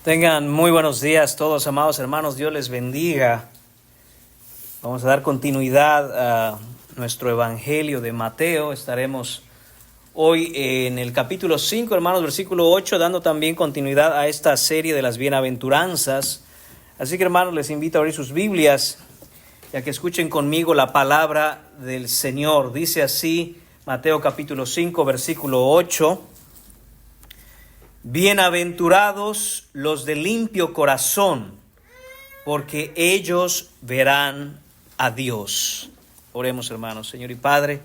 Tengan muy buenos días todos, amados hermanos. Dios les bendiga. Vamos a dar continuidad a nuestro Evangelio de Mateo. Estaremos hoy en el capítulo 5, hermanos, versículo 8, dando también continuidad a esta serie de las bienaventuranzas. Así que, hermanos, les invito a abrir sus Biblias, ya que escuchen conmigo la palabra del Señor. Dice así, Mateo capítulo 5, versículo 8. Bienaventurados los de limpio corazón, porque ellos verán a Dios. Oremos, hermanos. Señor y Padre,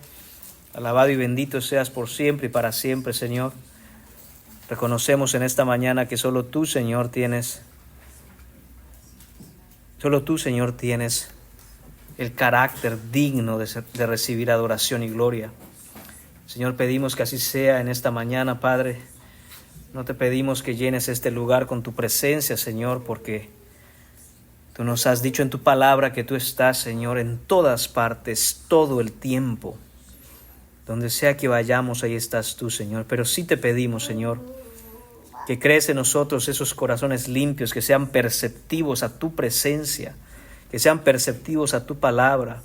alabado y bendito seas por siempre y para siempre, Señor. Reconocemos en esta mañana que solo tú, Señor, tienes el carácter digno de recibir adoración y gloria. Señor, pedimos que así sea en esta mañana, Padre. No te pedimos que llenes este lugar con tu presencia, Señor, porque tú nos has dicho en tu palabra que tú estás, Señor, en todas partes, todo el tiempo. Donde sea que vayamos, ahí estás tú, Señor. Pero sí te pedimos, Señor, que crees en nosotros esos corazones limpios, que sean perceptivos a tu presencia, que sean perceptivos a tu palabra,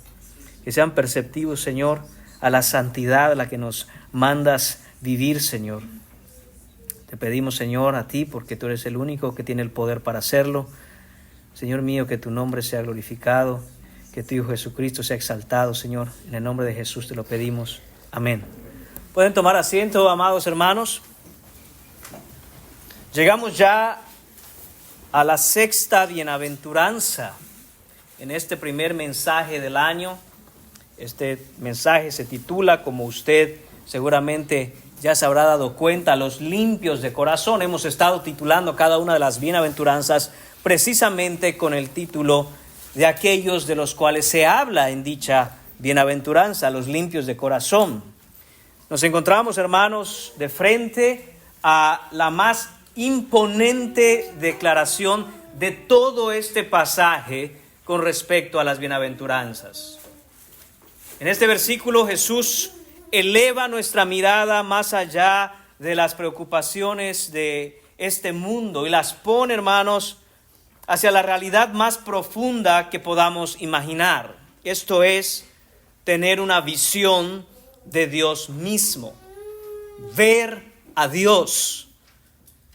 que sean perceptivos, Señor, a la santidad a la que nos mandas vivir, Señor. Te pedimos, Señor, a ti, porque tú eres el único que tiene el poder para hacerlo. Señor mío, que tu nombre sea glorificado, que tu Hijo Jesucristo sea exaltado, Señor. En el nombre de Jesús te lo pedimos. Amén. Pueden tomar asiento, amados hermanos. Llegamos ya a la sexta bienaventuranza en este primer mensaje del año. Este mensaje se titula, como usted seguramente ya se habrá dado cuenta, los limpios de corazón. Hemos estado titulando cada una de las bienaventuranzas precisamente con el título de aquellos de los cuales se habla en dicha bienaventuranza, los limpios de corazón. Nos encontramos, hermanos, de frente a la más imponente declaración de todo este pasaje con respecto a las bienaventuranzas. En este versículo Jesús eleva nuestra mirada más allá de las preocupaciones de este mundo y las pone, hermanos, hacia la realidad más profunda que podamos imaginar. Esto es tener una visión de Dios mismo. Ver a Dios.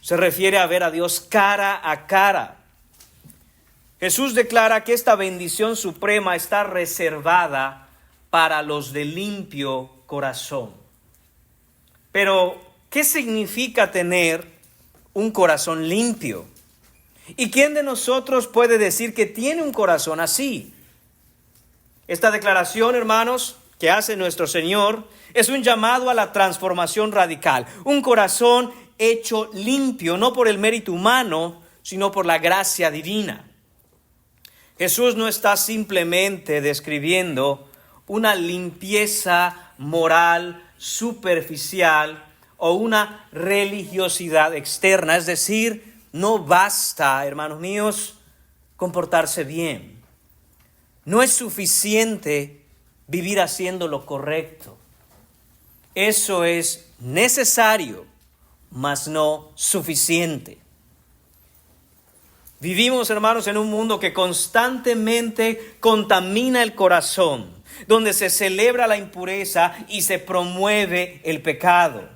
Se refiere a ver a Dios cara a cara. Jesús declara que esta bendición suprema está reservada para los de limpio corazón. Pero, ¿qué significa tener un corazón limpio? ¿Y quién de nosotros puede decir que tiene un corazón así? Esta declaración, hermanos, que hace nuestro Señor, es un llamado a la transformación radical. Un corazón hecho limpio, no por el mérito humano, sino por la gracia divina. Jesús no está simplemente describiendo una limpieza moral superficial o una religiosidad externa. Es decir, no basta, hermanos míos, comportarse bien. No es suficiente vivir haciendo lo correcto. Eso es necesario, mas no suficiente. Vivimos, hermanos, en un mundo que constantemente contamina el corazón, donde se celebra la impureza y se promueve el pecado.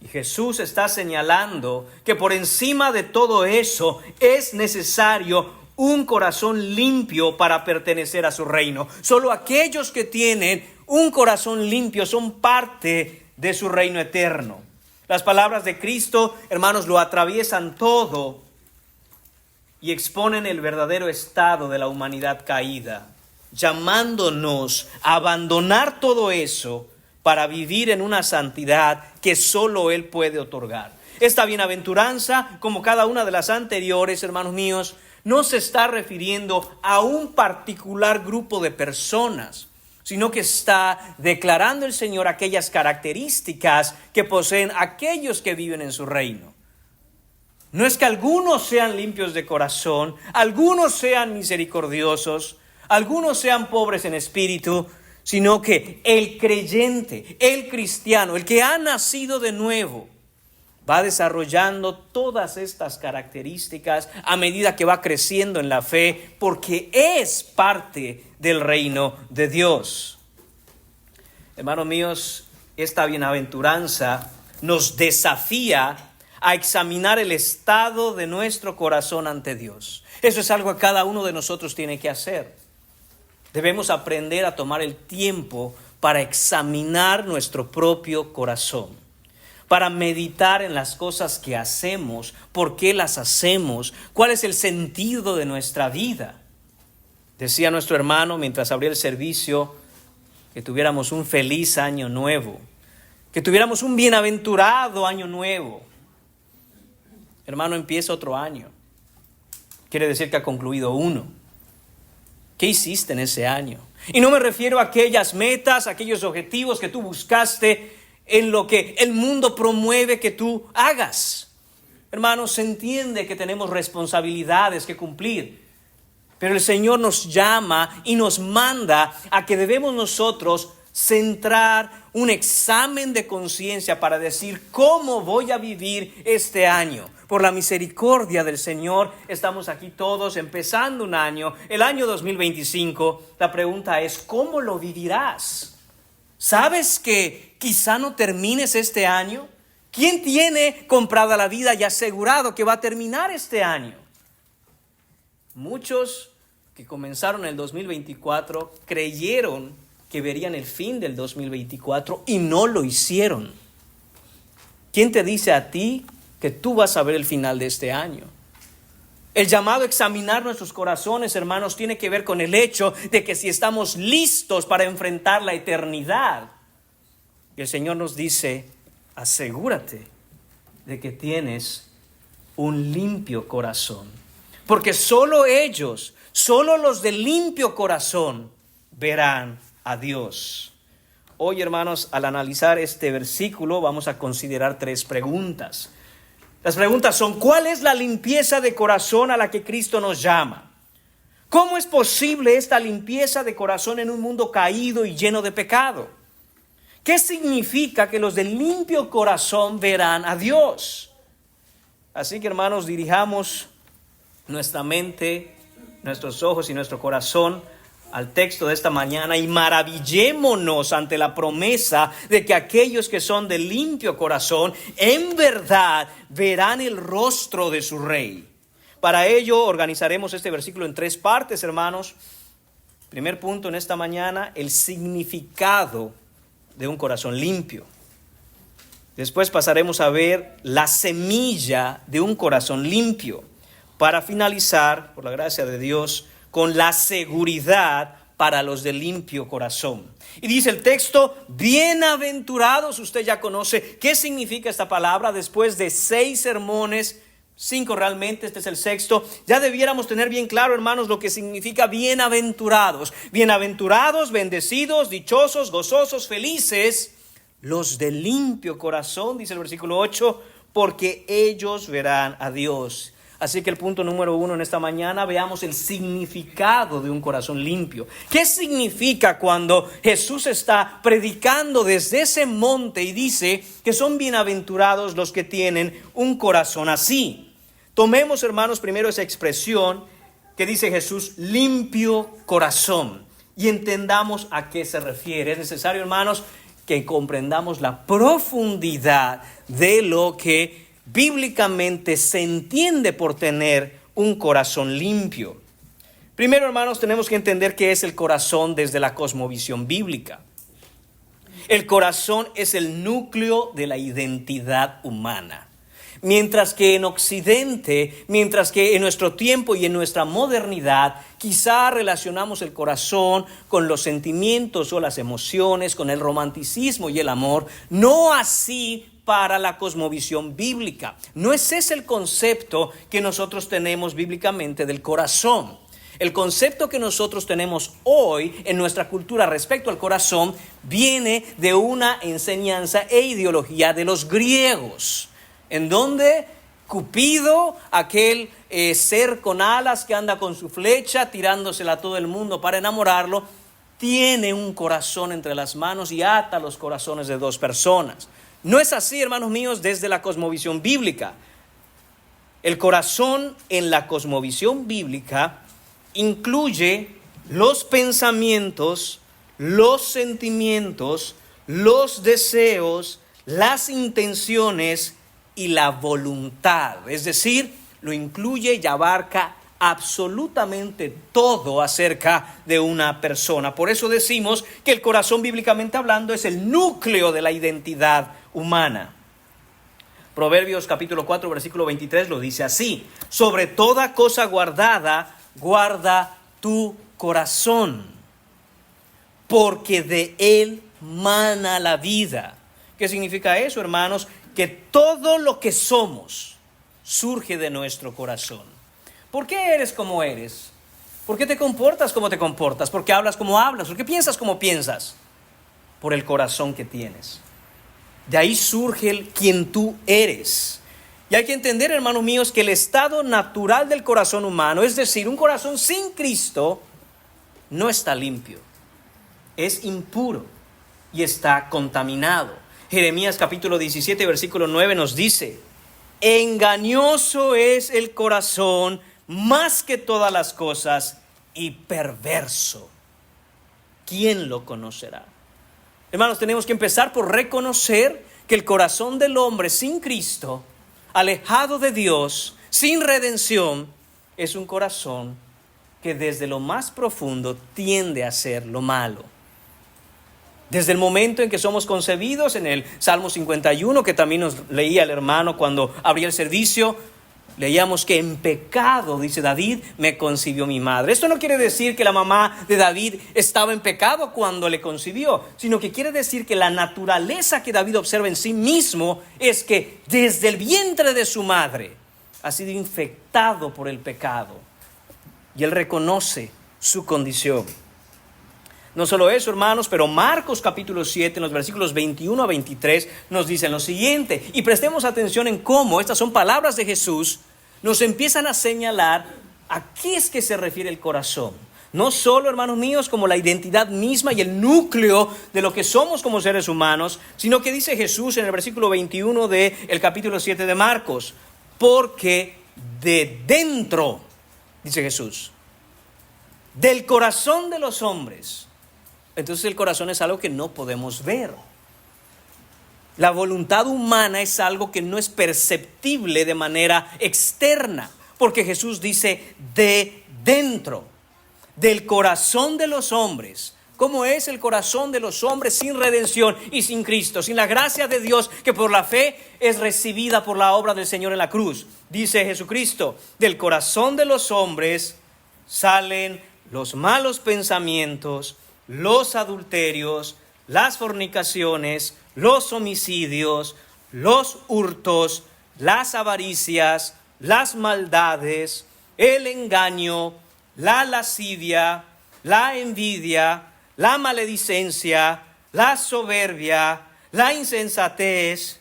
Y Jesús está señalando que por encima de todo eso es necesario un corazón limpio para pertenecer a su reino. Solo aquellos que tienen un corazón limpio son parte de su reino eterno. Las palabras de Cristo, hermanos, lo atraviesan todo y exponen el verdadero estado de la humanidad caída, llamándonos a abandonar todo eso para vivir en una santidad que solo Él puede otorgar. Esta bienaventuranza, como cada una de las anteriores, hermanos míos, no se está refiriendo a un particular grupo de personas, sino que está declarando el Señor aquellas características que poseen aquellos que viven en su reino. No es que algunos sean limpios de corazón, algunos sean misericordiosos, algunos sean pobres en espíritu, sino que el creyente, el cristiano, el que ha nacido de nuevo, va desarrollando todas estas características a medida que va creciendo en la fe, porque es parte del reino de Dios. Hermanos míos, esta bienaventuranza nos desafía a examinar el estado de nuestro corazón ante Dios. Eso es algo que cada uno de nosotros tiene que hacer. Debemos aprender a tomar el tiempo para examinar nuestro propio corazón, para meditar en las cosas que hacemos, por qué las hacemos, cuál es el sentido de nuestra vida. Decía nuestro hermano mientras abría el servicio que tuviéramos un feliz año nuevo, que tuviéramos un bienaventurado año nuevo. Hermano, empieza otro año. Quiere decir que ha concluido uno. ¿Qué hiciste en ese año? Y no me refiero a aquellas metas, aquellos objetivos que tú buscaste en lo que el mundo promueve que tú hagas. Hermanos, se entiende que tenemos responsabilidades que cumplir, pero el Señor nos llama y nos manda a que debemos nosotros centrar un examen de conciencia para decir cómo voy a vivir este año. Por la misericordia del Señor, estamos aquí todos empezando un año, el año 2025. La pregunta es, ¿cómo lo vivirás? ¿Sabes que quizá no termines este año? ¿Quién tiene comprada la vida y asegurado que va a terminar este año? Muchos que comenzaron el 2024 creyeron que verían el fin del 2024 y no lo hicieron. ¿Quién te dice a ti que tú vas a ver el final de este año? El llamado a examinar nuestros corazones, hermanos, tiene que ver con el hecho de que si estamos listos para enfrentar la eternidad. Y el Señor nos dice, asegúrate de que tienes un limpio corazón. Porque solo ellos, solo los de limpio corazón verán a Dios. Hoy, hermanos, al analizar este versículo, vamos a considerar 3 preguntas. Las preguntas son: ¿cuál es la limpieza de corazón a la que Cristo nos llama? ¿Cómo es posible esta limpieza de corazón en un mundo caído y lleno de pecado? ¿Qué significa que los de limpio corazón verán a Dios? Así que, hermanos, dirijamos nuestra mente, nuestros ojos y nuestro corazón al texto de esta mañana y maravillémonos ante la promesa de que aquellos que son de limpio corazón en verdad verán el rostro de su Rey. Para ello organizaremos este versículo en 3 partes, hermanos. Primer punto en esta mañana, el significado de un corazón limpio. Después pasaremos a ver la semilla de un corazón limpio, para finalizar, por la gracia de Dios, con la seguridad para los de limpio corazón. Y dice el texto, bienaventurados. Usted ya conoce qué significa esta palabra. Después de 6 sermones, 5 realmente, este es el 6º, ya debiéramos tener bien claro, hermanos, lo que significa bienaventurados. Bienaventurados, bendecidos, dichosos, gozosos, felices, los de limpio corazón, dice el versículo 8, porque ellos verán a Dios. Así que el punto número 1 en esta mañana, veamos el significado de un corazón limpio. ¿Qué significa cuando Jesús está predicando desde ese monte y dice que son bienaventurados los que tienen un corazón así? Tomemos, hermanos, primero esa expresión que dice Jesús, limpio corazón, y entendamos a qué se refiere. Es necesario, hermanos, que comprendamos la profundidad de lo que bíblicamente se entiende por tener un corazón limpio. Primero, hermanos, tenemos que entender qué es el corazón desde la cosmovisión bíblica. El corazón es el núcleo de la identidad humana. Mientras que en Occidente, mientras que en nuestro tiempo y en nuestra modernidad, quizá relacionamos el corazón con los sentimientos o las emociones, con el romanticismo y el amor, no así para la cosmovisión bíblica. No es ese el concepto que nosotros tenemos bíblicamente del corazón. El concepto que nosotros tenemos hoy en nuestra cultura respecto al corazón viene de una enseñanza e ideología de los griegos, en donde Cupido, aquel ser con alas que anda con su flecha tirándosela a todo el mundo para enamorarlo, tiene un corazón entre las manos y ata los corazones de 2 personas. No es así, hermanos míos, desde la cosmovisión bíblica. El corazón en la cosmovisión bíblica incluye los pensamientos, los sentimientos, los deseos, las intenciones y la voluntad. Es decir, lo incluye y abarca absolutamente todo acerca de una persona. Por eso decimos que el corazón, bíblicamente hablando, es el núcleo de la identidad humana. Proverbios capítulo 4, versículo 23 lo dice así: sobre toda cosa guardada, guarda tu corazón, porque de él mana la vida. ¿Qué significa eso, hermanos? Que todo lo que somos surge de nuestro corazón. ¿Por qué eres como eres? ¿Por qué te comportas como te comportas? ¿Por qué hablas como hablas? ¿Por qué piensas como piensas? Por el corazón que tienes. De ahí surge quien tú eres. Y hay que entender, hermanos míos, que el estado natural del corazón humano, es decir, un corazón sin Cristo, no está limpio. Es impuro y está contaminado. Jeremías capítulo 17, versículo 9 nos dice: engañoso es el corazón más que todas las cosas y perverso. ¿Quién lo conocerá? Hermanos, tenemos que empezar por reconocer que el corazón del hombre sin Cristo, alejado de Dios, sin redención, es un corazón que desde lo más profundo tiende a hacer lo malo. Desde el momento en que somos concebidos, en el Salmo 51, que también nos leía el hermano cuando abría el servicio, leíamos que en pecado, dice David, me concibió mi madre. Esto no quiere decir que la mamá de David estaba en pecado cuando le concibió, sino que quiere decir que la naturaleza que David observa en sí mismo es que desde el vientre de su madre ha sido infectado por el pecado. Y él reconoce su condición. No solo eso, hermanos, pero Marcos capítulo 7, en los versículos 21 a 23, nos dicen lo siguiente. Y prestemos atención en cómo estas son palabras de Jesús, nos empiezan a señalar a qué es que se refiere el corazón. No solo, hermanos míos, como la identidad misma y el núcleo de lo que somos como seres humanos, sino que dice Jesús en el versículo 21 del capítulo 7 de Marcos: porque de dentro, dice Jesús, del corazón de los hombres. Entonces el corazón es algo que no podemos ver. La voluntad humana es algo que no es perceptible de manera externa, porque Jesús dice de dentro, del corazón de los hombres. ¿Cómo es el corazón de los hombres sin redención y sin Cristo, sin la gracia de Dios que por la fe es recibida por la obra del Señor en la cruz? Dice Jesucristo: del corazón de los hombres salen los malos pensamientos, los adulterios, las fornicaciones, los homicidios, los hurtos, las avaricias, las maldades, el engaño, la lascivia, la envidia, la maledicencia, la soberbia, la insensatez.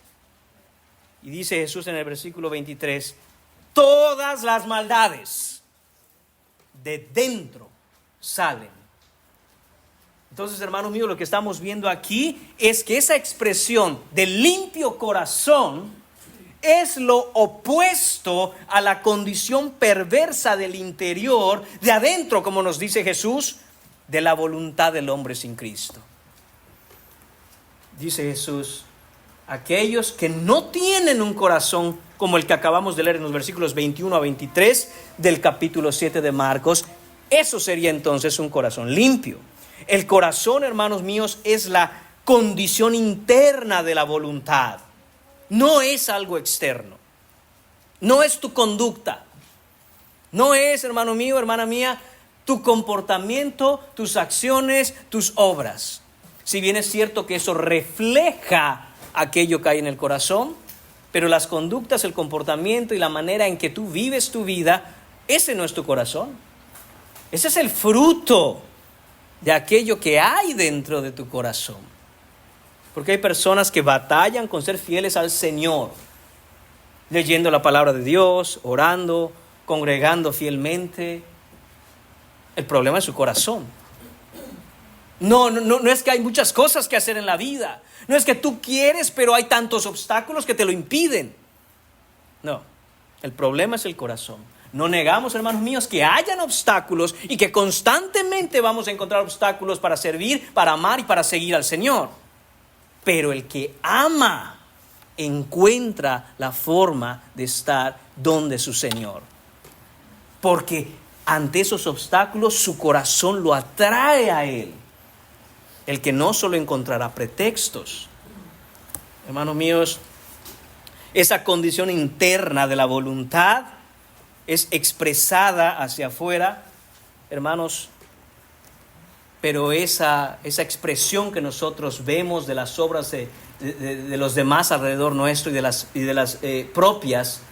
Y dice Jesús en el versículo 23, todas las maldades de dentro salen. Entonces, hermanos míos, lo que estamos viendo aquí es que esa expresión de limpio corazón es lo opuesto a la condición perversa del interior, de adentro, como nos dice Jesús, de la voluntad del hombre sin Cristo. Dice Jesús: aquellos que no tienen un corazón como el que acabamos de leer en los versículos 21 a 23 del capítulo 7 de Marcos, eso sería entonces un corazón limpio. El corazón, hermanos míos, es la condición interna de la voluntad. No es algo externo. No es tu conducta. No es, hermano mío, hermana mía, tu comportamiento, tus acciones, tus obras. Si bien es cierto que eso refleja aquello que hay en el corazón, pero las conductas, el comportamiento y la manera en que tú vives tu vida, ese no es tu corazón. Ese es el fruto de aquello que hay dentro de tu corazón. Porque hay personas que batallan con ser fieles al Señor, leyendo la palabra de Dios, orando, congregando fielmente. El problema es su corazón. No es que hay muchas cosas que hacer en la vida. No es que tú quieres, pero hay tantos obstáculos que te lo impiden. No, el problema es el corazón. No negamos, hermanos míos, que hayan obstáculos y que constantemente vamos a encontrar obstáculos para servir, para amar y para seguir al Señor. Pero el que ama encuentra la forma de estar donde su Señor. Porque ante esos obstáculos su corazón lo atrae a Él. El que no solo encontrará pretextos. Hermanos míos, esa condición interna de la voluntad es expresada hacia afuera, hermanos, pero esa expresión que nosotros vemos de las obras de los demás alrededor nuestro y de las propias,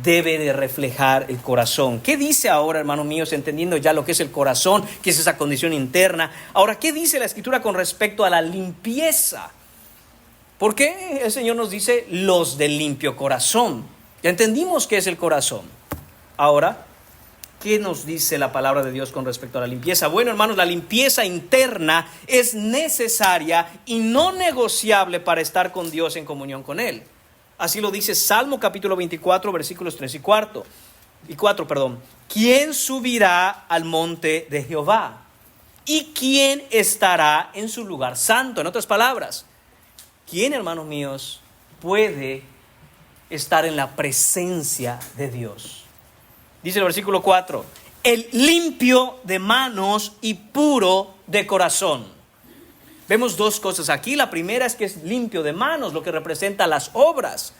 debe de reflejar el corazón. ¿Qué dice ahora, hermanos míos, entendiendo ya lo que es el corazón, que es esa condición interna? Ahora, ¿qué dice la Escritura con respecto a la limpieza? ¿Por qué el Señor nos dice los del limpio corazón? Ya entendimos qué es el corazón. Ahora, ¿qué nos dice la palabra de Dios con respecto a la limpieza? Bueno, hermanos, la limpieza interna es necesaria y no negociable para estar con Dios en comunión con Él. Así lo dice Salmo capítulo 24, versículos 3 y 4. ¿Quién subirá al monte de Jehová? ¿Y quién estará en su lugar santo? En otras palabras, ¿quién, hermanos míos, puede estar en la presencia de Dios? Dice el versículo 4, el limpio de manos y puro de corazón. Vemos dos cosas aquí. La primera es que es limpio de manos, lo que representa las obras,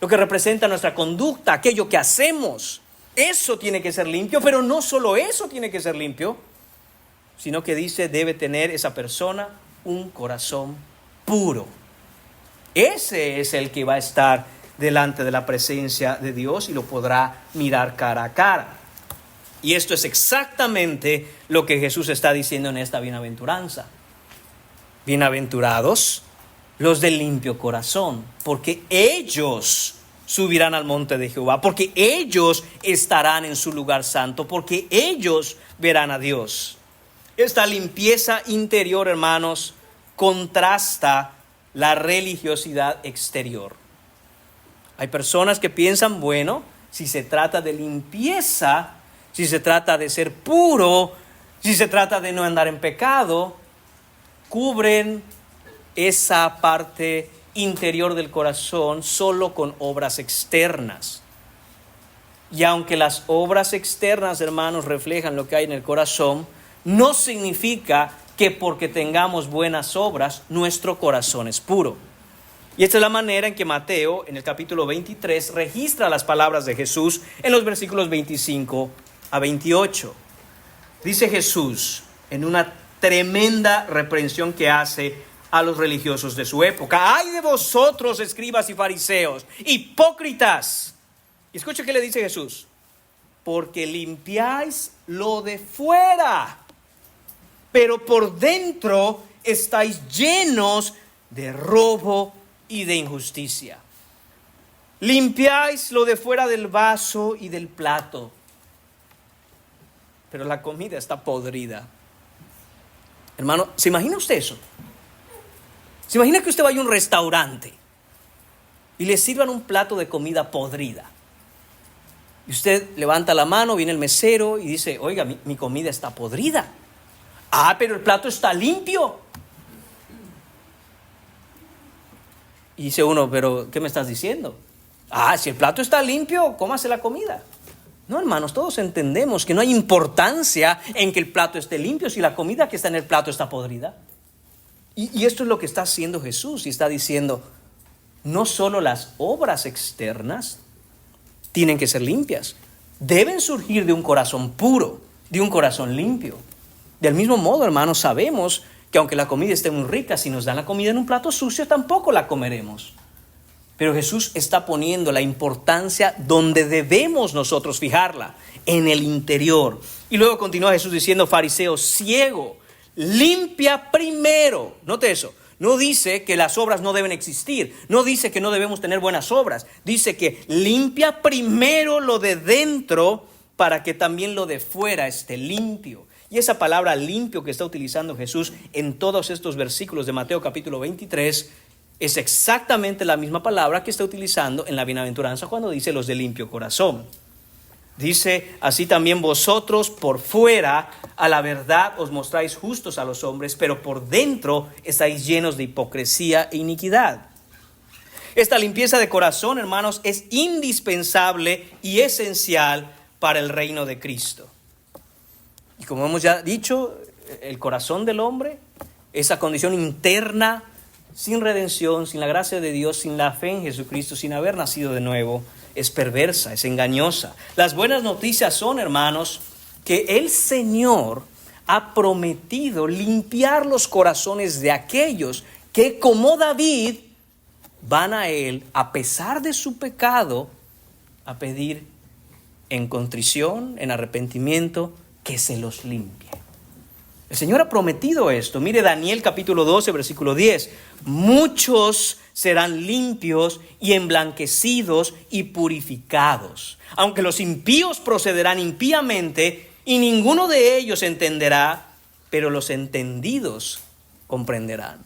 lo que representa nuestra conducta, aquello que hacemos. Eso tiene que ser limpio, pero no solo eso tiene que ser limpio, sino que dice debe tener esa persona un corazón puro. Ese es el que va a estar delante de la presencia de Dios y lo podrá mirar cara a cara. Y esto es exactamente lo que Jesús está diciendo en esta bienaventuranza. Bienaventurados los de limpio corazón, porque ellos subirán al monte de Jehová, porque ellos estarán en su lugar santo, porque ellos verán a Dios. Esta limpieza interior, hermanos, contrasta la religiosidad exterior. Hay personas que piensan, bueno, si se trata de limpieza, si se trata de ser puro, si se trata de no andar en pecado, cubren esa parte interior del corazón solo con obras externas. Y aunque las obras externas, hermanos, reflejan lo que hay en el corazón, no significa que porque tengamos buenas obras, nuestro corazón es puro. Y esta es la manera en que Mateo, en el capítulo 23, registra las palabras de Jesús en los versículos 25 a 28. Dice Jesús, en una tremenda reprensión que hace a los religiosos de su época: ¡ay de vosotros, escribas y fariseos, hipócritas! Y escucha qué le dice Jesús: porque limpiáis lo de fuera, pero por dentro estáis llenos de robo y de injusticia. Limpiáis lo de fuera del vaso y del plato, pero la comida está podrida. Hermano, ¿se imagina usted eso? ¿Se imagina que usted vaya a un restaurante y le sirvan un plato de comida podrida? Y usted levanta la mano, viene el mesero y dice: oiga, mi comida está podrida. Ah, pero el plato está limpio. Y dice uno: pero ¿qué me estás diciendo? Ah, si el plato está limpio, cómase la comida. No, hermanos, todos entendemos que no hay importancia en que el plato esté limpio si la comida que está en el plato está podrida. Y esto es lo que está haciendo Jesús, y está diciendo: no solo las obras externas tienen que ser limpias, deben surgir de un corazón puro, de un corazón limpio. Del mismo modo, hermanos, sabemos que aunque la comida esté muy rica, si nos dan la comida en un plato sucio, tampoco la comeremos. Pero Jesús está poniendo la importancia donde debemos nosotros fijarla, en el interior. Y luego continúa Jesús diciendo: fariseo ciego, limpia primero. Note eso. No dice que las obras no deben existir. No dice que no debemos tener buenas obras. Dice que limpia primero lo de dentro para que también lo de fuera esté limpio. Y esa palabra limpio que está utilizando Jesús en todos estos versículos de Mateo capítulo 23 es exactamente la misma palabra que está utilizando en la bienaventuranza cuando dice los de limpio corazón. Dice, así también vosotros por fuera a la verdad os mostráis justos a los hombres, pero por dentro estáis llenos de hipocresía e iniquidad. Esta limpieza de corazón, hermanos, es indispensable y esencial para el reino de Cristo. Y como hemos ya dicho, el corazón del hombre, esa condición interna, sin redención, sin la gracia de Dios, sin la fe en Jesucristo, sin haber nacido de nuevo, es perversa, es engañosa. Las buenas noticias son, hermanos, que el Señor ha prometido limpiar los corazones de aquellos que, como David, van a Él, a pesar de su pecado, a pedir en contrición, en arrepentimiento, que se los limpie. El Señor ha prometido esto. Mire Daniel capítulo 12, versículo 10. Muchos serán limpios y emblanquecidos y purificados. Aunque los impíos procederán impíamente y ninguno de ellos entenderá, pero los entendidos comprenderán.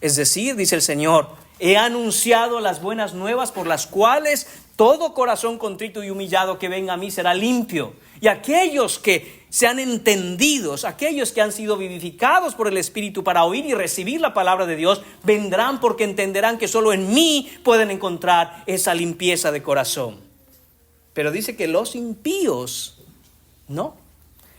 Es decir, dice el Señor, he anunciado las buenas nuevas por las cuales todo corazón contrito y humillado que venga a mí será limpio. Y aquellos que sean entendidos, aquellos que han sido vivificados por el Espíritu para oír y recibir la palabra de Dios, vendrán porque entenderán que solo en mí pueden encontrar esa limpieza de corazón. Pero dice que los impíos, no.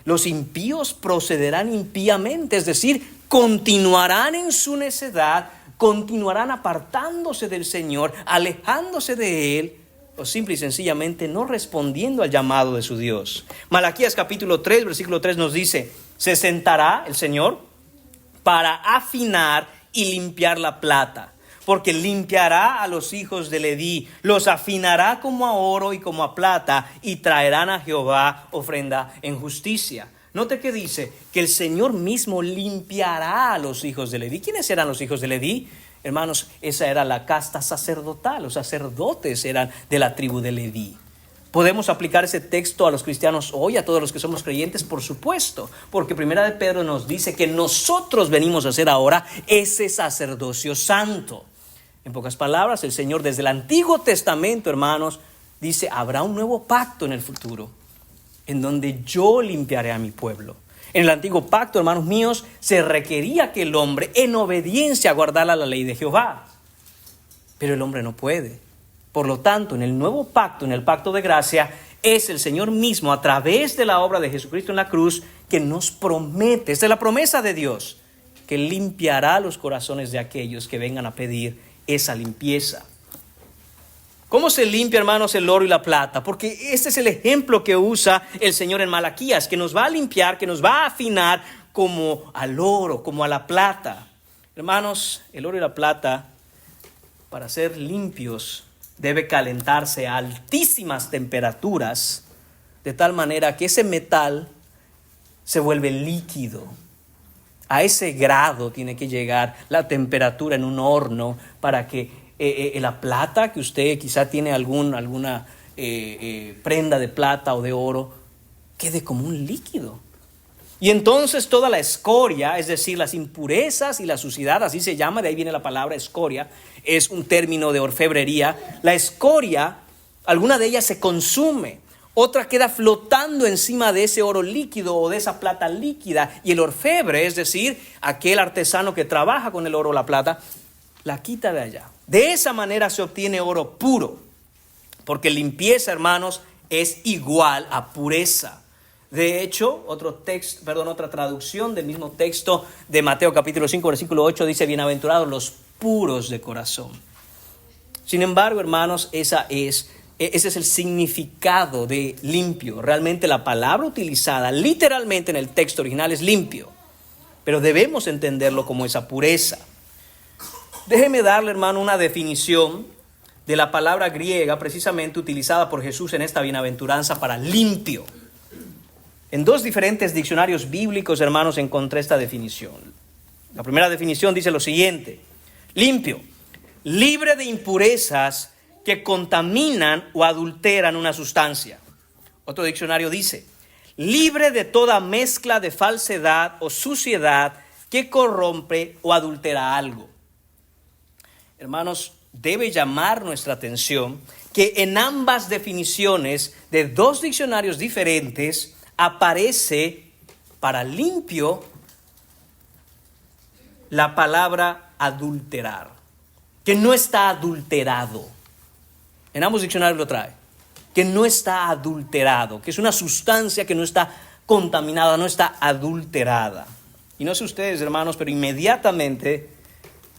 Los impíos procederán impíamente, es decir, continuarán en su necedad, continuarán apartándose del Señor, alejándose de Él, o simple y sencillamente no respondiendo al llamado de su Dios. Malaquías capítulo 3, versículo 3 nos dice, se sentará el Señor para afinar y limpiar la plata, porque limpiará a los hijos de Leví, los afinará como a oro y como a plata, y traerán a Jehová ofrenda en justicia. Note que dice que el Señor mismo limpiará a los hijos de Leví. ¿Quiénes eran los hijos de Leví? Hermanos, esa era la casta sacerdotal. Los sacerdotes eran de la tribu de Leví. ¿Podemos aplicar ese texto a los cristianos hoy, a todos los que somos creyentes? Por supuesto, porque Primera de Pedro nos dice que nosotros venimos a hacer ahora ese sacerdocio santo. En pocas palabras, el Señor desde el Antiguo Testamento, hermanos, dice, habrá un nuevo pacto en el futuro, en donde yo limpiaré a mi pueblo. En el antiguo pacto, hermanos míos, se requería que el hombre en obediencia guardara la ley de Jehová. Pero el hombre no puede. Por lo tanto, en el nuevo pacto, en el pacto de gracia, es el Señor mismo, a través de la obra de Jesucristo en la cruz, que nos promete, esta es la promesa de Dios, que limpiará los corazones de aquellos que vengan a pedir esa limpieza. ¿Cómo se limpia, hermanos, el oro y la plata? Porque este es el ejemplo que usa el Señor en Malaquías, que nos va a limpiar, que nos va a afinar como al oro, como a la plata. Hermanos, el oro y la plata, para ser limpios, debe calentarse a altísimas temperaturas, de tal manera que ese metal se vuelve líquido. A ese grado tiene que llegar la temperatura en un horno para que la plata, que usted quizá tiene alguna prenda de plata o de oro, quede como un líquido. Y entonces toda la escoria, es decir, las impurezas y la suciedad, así se llama, de ahí viene la palabra escoria, es un término de orfebrería. La escoria, alguna de ellas se consume, otra queda flotando encima de ese oro líquido o de esa plata líquida, y el orfebre, es decir, aquel artesano que trabaja con el oro o la plata, la quita de allá. De esa manera se obtiene oro puro, porque limpieza, hermanos, es igual a pureza. De hecho, otra traducción del mismo texto de Mateo capítulo 5, versículo 8 dice, bienaventurados los puros de corazón. Sin embargo, hermanos, ese es el significado de limpio. Realmente la palabra utilizada literalmente en el texto original es limpio, pero debemos entenderlo como esa pureza. Déjeme darle, hermano, una definición de la palabra griega precisamente utilizada por Jesús en esta bienaventuranza para limpio. En dos diferentes diccionarios bíblicos, hermanos, encontré esta definición. La primera definición dice lo siguiente: limpio, libre de impurezas que contaminan o adulteran una sustancia. Otro diccionario dice, libre de toda mezcla de falsedad o suciedad que corrompe o adultera algo. Hermanos, debe llamar nuestra atención que en ambas definiciones de dos diccionarios diferentes aparece para limpio la palabra adulterar, que no está adulterado. En ambos diccionarios lo trae, que no está adulterado, que es una sustancia que no está contaminada, no está adulterada. Y no sé ustedes, hermanos, pero inmediatamente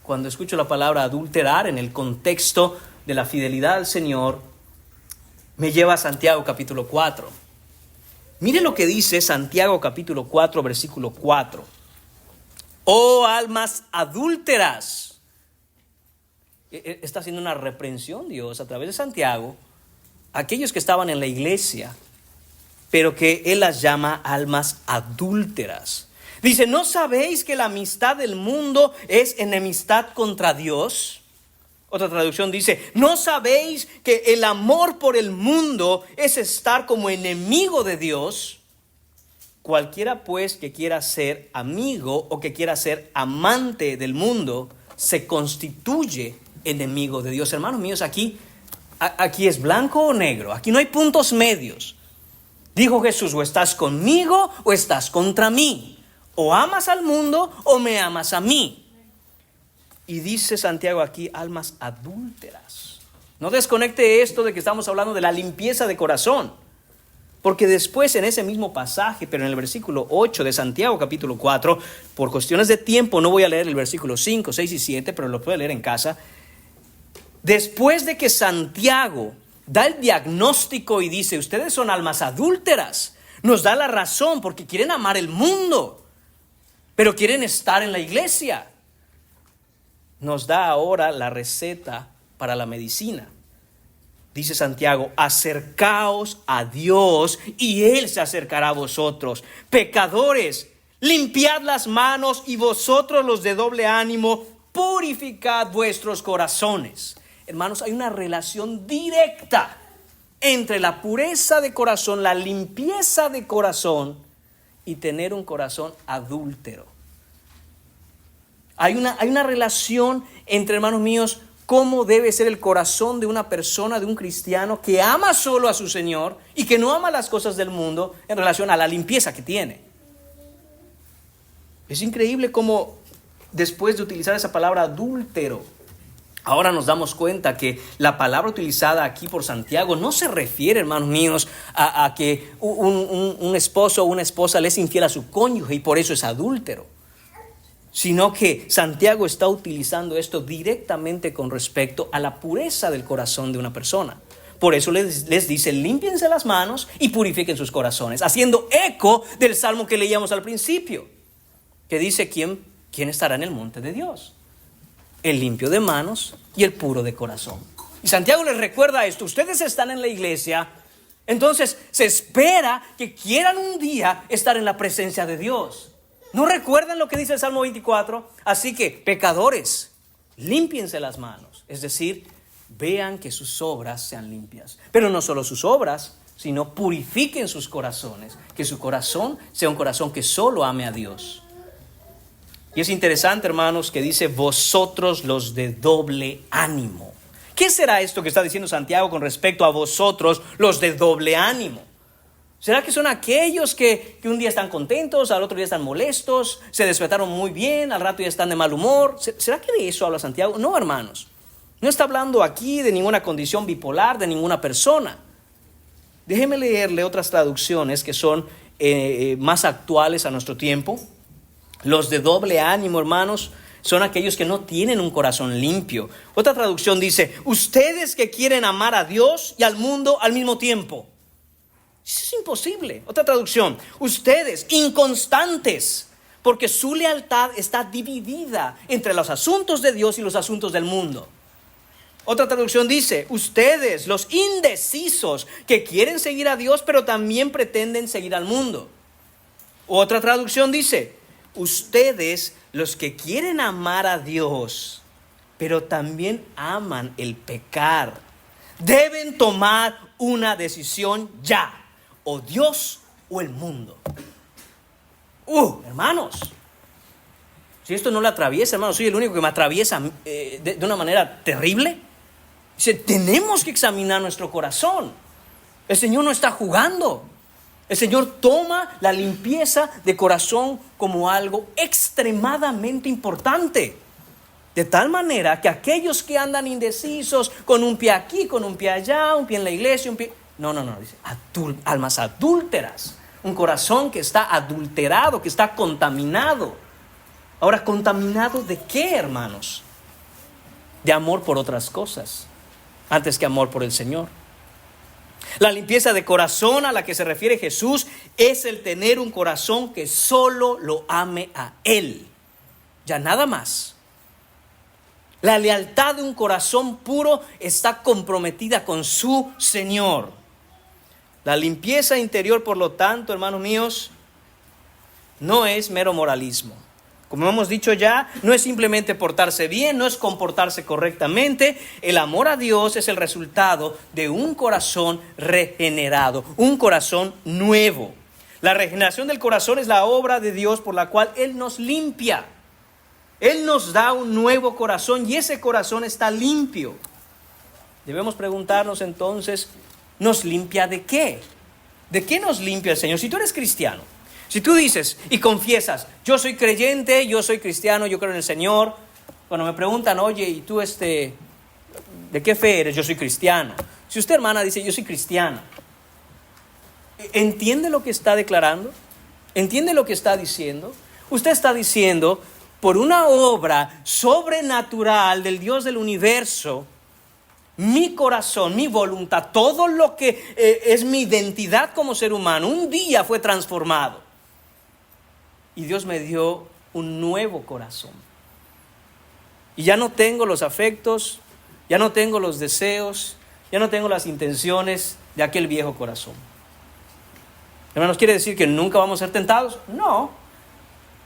cuando escucho la palabra adulterar en el contexto de la fidelidad al Señor, me lleva a Santiago capítulo 4. Mire lo que dice Santiago capítulo 4, versículo 4. Oh almas adúlteras. Está haciendo una reprensión Dios a través de Santiago a aquellos que estaban en la iglesia, pero que Él las llama almas adúlteras. Dice, ¿no sabéis que la amistad del mundo es enemistad contra Dios? Otra traducción dice, ¿no sabéis que el amor por el mundo es estar como enemigo de Dios? Cualquiera pues que quiera ser amigo o que quiera ser amante del mundo, se constituye enemigo de Dios. Hermanos míos, aquí es blanco o negro, aquí no hay puntos medios. Dijo Jesús, o estás conmigo o estás contra mí. O amas al mundo o me amas a mí. Y dice Santiago aquí, almas adúlteras. No desconecte esto de que estamos hablando de la limpieza de corazón. Porque después en ese mismo pasaje, pero en el versículo 8 de Santiago capítulo 4, por cuestiones de tiempo no voy a leer el versículo 5, 6 y 7, pero lo puede leer en casa. Después de que Santiago da el diagnóstico y dice, ustedes son almas adúlteras, nos da la razón porque quieren amar el mundo, pero quieren estar en la iglesia. Nos da ahora la receta para la medicina. Dice Santiago, acercaos a Dios y Él se acercará a vosotros. Pecadores, limpiad las manos y vosotros los de doble ánimo, purificad vuestros corazones. Hermanos, hay una relación directa entre la pureza de corazón, la limpieza de corazón y tener un corazón adúltero. Hay una relación entre, hermanos míos, cómo debe ser el corazón de una persona, de un cristiano que ama solo a su Señor y que no ama las cosas del mundo en relación a la limpieza que tiene. Es increíble cómo después de utilizar esa palabra adúltero, ahora nos damos cuenta que la palabra utilizada aquí por Santiago no se refiere, hermanos míos, a que un esposo o una esposa le es infiel a su cónyuge y por eso es adúltero, sino que Santiago está utilizando esto directamente con respecto a la pureza del corazón de una persona. Por eso les dice, límpiense las manos y purifiquen sus corazones, haciendo eco del salmo que leíamos al principio, que dice, ¿quién estará en el monte de Dios? El limpio de manos y el puro de corazón. Y Santiago les recuerda esto, ustedes están en la iglesia, entonces se espera que quieran un día estar en la presencia de Dios. ¿No recuerdan lo que dice el Salmo 24? Así que, pecadores, límpiense las manos. Es decir, vean que sus obras sean limpias. Pero no solo sus obras, sino purifiquen sus corazones. Que su corazón sea un corazón que solo ame a Dios. Y es interesante, hermanos, que dice, vosotros los de doble ánimo. ¿Qué será esto que está diciendo Santiago con respecto a vosotros los de doble ánimo? ¿Será que son aquellos que un día están contentos, al otro día están molestos, se despertaron muy bien, al rato ya están de mal humor? ¿Será que de eso habla Santiago? No, hermanos. No está hablando aquí de ninguna condición bipolar, de ninguna persona. Déjeme leerle otras traducciones que son más actuales a nuestro tiempo. Los de doble ánimo, hermanos, son aquellos que no tienen un corazón limpio. Otra traducción dice, ustedes que quieren amar a Dios y al mundo al mismo tiempo. Eso es imposible. Otra traducción, ustedes inconstantes, porque su lealtad está dividida entre los asuntos de Dios y los asuntos del mundo. Otra traducción dice, ustedes los indecisos que quieren seguir a Dios pero también pretenden seguir al mundo. Otra traducción dice, ustedes los que quieren amar a Dios pero también aman el pecar, deben tomar una decisión ya. O Dios o el mundo? Hermanos, si esto no lo atraviesa, hermanos, soy el único que me atraviesa de una manera terrible. Dice, tenemos que examinar nuestro corazón. El Señor no está jugando. El Señor toma la limpieza de corazón como algo extremadamente importante. De tal manera que aquellos que andan indecisos, con un pie aquí, con un pie allá, un pie en la iglesia, un pie... No, dice, almas adúlteras. Un corazón que está adulterado, que está contaminado. Ahora, ¿contaminado de qué, hermanos? De amor por otras cosas, antes que amor por el Señor. La limpieza de corazón a la que se refiere Jesús es el tener un corazón que solo lo ame a Él. Ya nada más. La lealtad de un corazón puro está comprometida con su Señor. La limpieza interior, por lo tanto, hermanos míos, no es mero moralismo. Como hemos dicho ya, no es simplemente portarse bien, no es comportarse correctamente. El amor a Dios es el resultado de un corazón regenerado, un corazón nuevo. La regeneración del corazón es la obra de Dios por la cual Él nos limpia. Él nos da un nuevo corazón y ese corazón está limpio. Debemos preguntarnos entonces, ¿nos limpia de qué? ¿De qué nos limpia el Señor? Si tú eres cristiano, si tú dices y confiesas, yo soy creyente, yo soy cristiano, yo creo en el Señor. Cuando me preguntan, oye, ¿y tú ¿de qué fe eres? Yo soy cristiano. Si usted, hermana, dice, yo soy cristiana, ¿entiende lo que está declarando? ¿Entiende lo que está diciendo? Usted está diciendo, por una obra sobrenatural del Dios del universo, mi corazón, mi voluntad, todo lo que es mi identidad como ser humano, un día fue transformado. Y Dios me dio un nuevo corazón. Y ya no tengo los afectos, ya no tengo los deseos, ya no tengo las intenciones de aquel viejo corazón. Hermanos, ¿quiere decir que nunca vamos a ser tentados? No,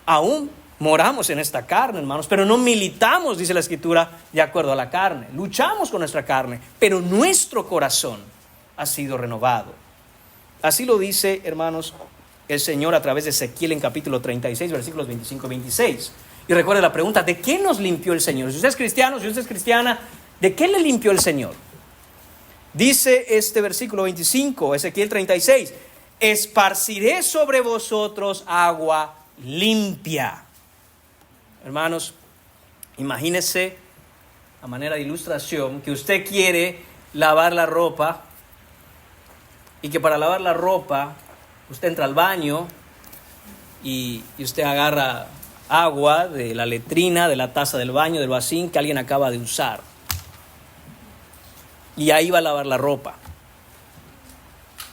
aún moramos en esta carne, hermanos, pero no militamos, dice la Escritura, de acuerdo a la carne. Luchamos con nuestra carne, pero nuestro corazón ha sido renovado. Así lo dice, hermanos, el Señor a través de Ezequiel en capítulo 36, versículos 25 y 26. Y recuerde la pregunta, ¿de qué nos limpió el Señor? Si usted es cristiano, si usted es cristiana, ¿de qué le limpió el Señor? Dice este versículo 25, Ezequiel 36, esparciré sobre vosotros agua limpia. Hermanos, imagínese a manera de ilustración que usted quiere lavar la ropa y que para lavar la ropa usted entra al baño y usted agarra agua de la letrina, de la taza del baño, del vasín que alguien acaba de usar. Y ahí va a lavar la ropa.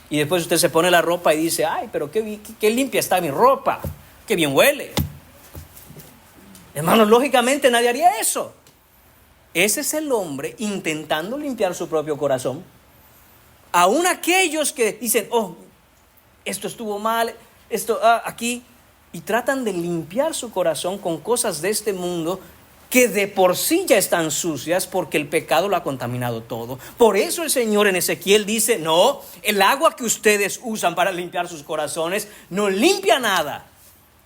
Y después usted se pone la ropa y dice, ay, pero qué limpia está mi ropa, qué bien huele. Hermanos, lógicamente nadie haría eso. Ese es el hombre intentando limpiar su propio corazón. Aún aquellos que dicen, oh, esto estuvo mal, esto aquí, y tratan de limpiar su corazón con cosas de este mundo que de por sí ya están sucias porque el pecado lo ha contaminado todo. Por eso el Señor en Ezequiel dice, no, el agua que ustedes usan para limpiar sus corazones no limpia nada.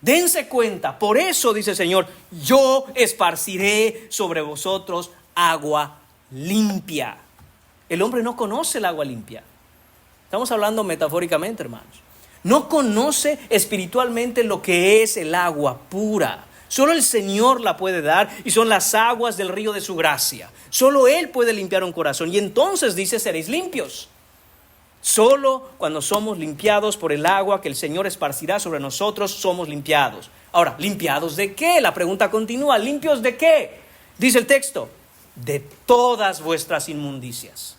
Dense cuenta, por eso dice el Señor, yo esparciré sobre vosotros agua limpia. El hombre no conoce el agua limpia. Estamos hablando metafóricamente, hermanos. No conoce espiritualmente lo que es el agua pura. Solo el Señor la puede dar y son las aguas del río de su gracia. Solo Él puede limpiar un corazón y entonces dice, seréis limpios. Solo cuando somos limpiados por el agua que el Señor esparcirá sobre nosotros, somos limpiados. Ahora, ¿limpiados de qué? La pregunta continúa. ¿Limpios de qué? Dice el texto, de todas vuestras inmundicias.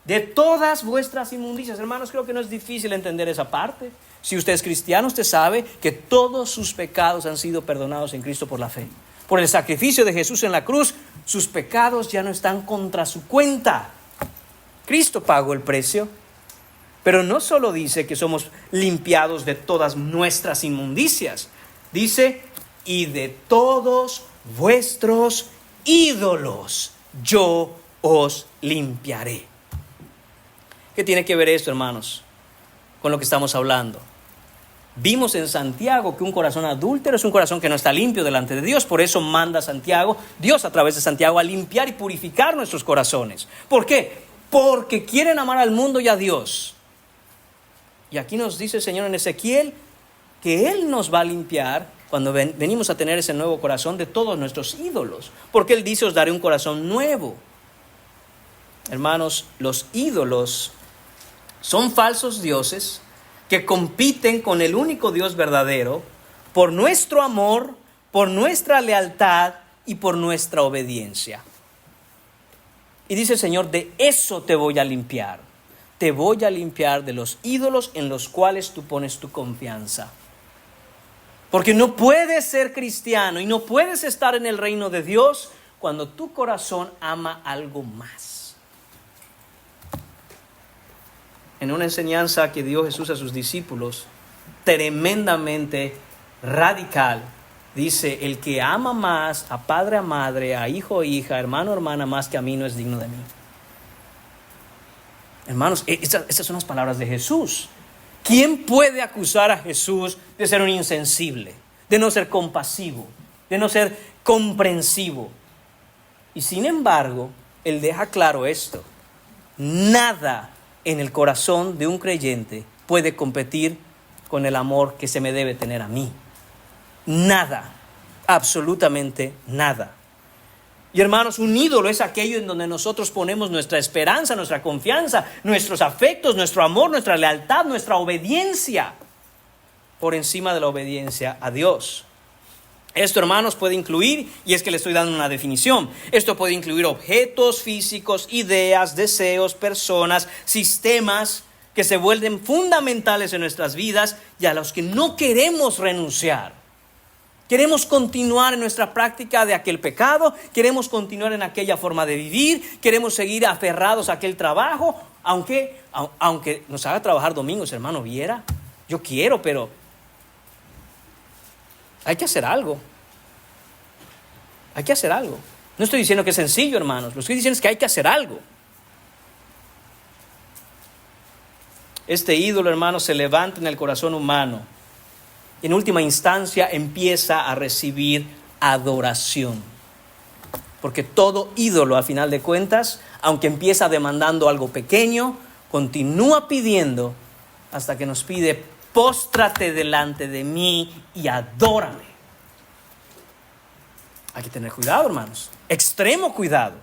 De todas vuestras inmundicias. Hermanos, creo que no es difícil entender esa parte. Si usted es cristiano, usted sabe que todos sus pecados han sido perdonados en Cristo por la fe. Por el sacrificio de Jesús en la cruz, sus pecados ya no están contra su cuenta. Cristo pagó el precio, pero no solo dice que somos limpiados de todas nuestras inmundicias, dice, y de todos vuestros ídolos yo os limpiaré. ¿Qué tiene que ver esto, hermanos? con lo que estamos hablando. Vimos en Santiago que un corazón adúltero es un corazón que no está limpio delante de Dios. Por eso manda Santiago, Dios a través de Santiago, a limpiar y purificar nuestros corazones. ¿Por qué? Porque quieren amar al mundo y a Dios. Y aquí nos dice el Señor en Ezequiel que Él nos va a limpiar cuando venimos a tener ese nuevo corazón de todos nuestros ídolos. Porque Él dice, os daré un corazón nuevo. Hermanos, los ídolos son falsos dioses que compiten con el único Dios verdadero por nuestro amor, por nuestra lealtad y por nuestra obediencia. Y dice el Señor, de eso te voy a limpiar. Te voy a limpiar de los ídolos en los cuales tú pones tu confianza. Porque no puedes ser cristiano y no puedes estar en el reino de Dios cuando tu corazón ama algo más. En una enseñanza que dio Jesús a sus discípulos, tremendamente radical, dice, el que ama más a padre a madre, a hijo o hija, hermano o hermana más que a mí no es digno de mí. Hermanos, esas son las palabras de Jesús. ¿Quién puede acusar a Jesús de ser un insensible, de no ser compasivo, de no ser comprensivo? Y sin embargo, Él deja claro esto: nada en el corazón de un creyente puede competir con el amor que se me debe tener a mí. Nada, absolutamente nada. Y hermanos, un ídolo es aquello en donde nosotros ponemos nuestra esperanza, nuestra confianza, nuestros afectos, nuestro amor, nuestra lealtad, nuestra obediencia por encima de la obediencia a Dios. Esto, hermanos, puede incluir, y es que le estoy dando una definición, esto puede incluir objetos físicos, ideas, deseos, personas, sistemas que se vuelven fundamentales en nuestras vidas y a los que no queremos renunciar. Queremos continuar en nuestra práctica de aquel pecado, queremos continuar en aquella forma de vivir, queremos seguir aferrados a aquel trabajo, aunque nos haga trabajar domingos, hermano, viera, yo quiero, pero hay que hacer algo. Hay que hacer algo. No estoy diciendo que es sencillo, hermanos. Lo que estoy diciendo es que hay que hacer algo. Este ídolo, hermanos, se levanta en el corazón humano. Y en última instancia empieza a recibir adoración. Porque todo ídolo, a final de cuentas, aunque empieza demandando algo pequeño, continúa pidiendo hasta que nos pide: póstrate delante de mí y adórame. Hay que tener cuidado, hermanos, extremo cuidado.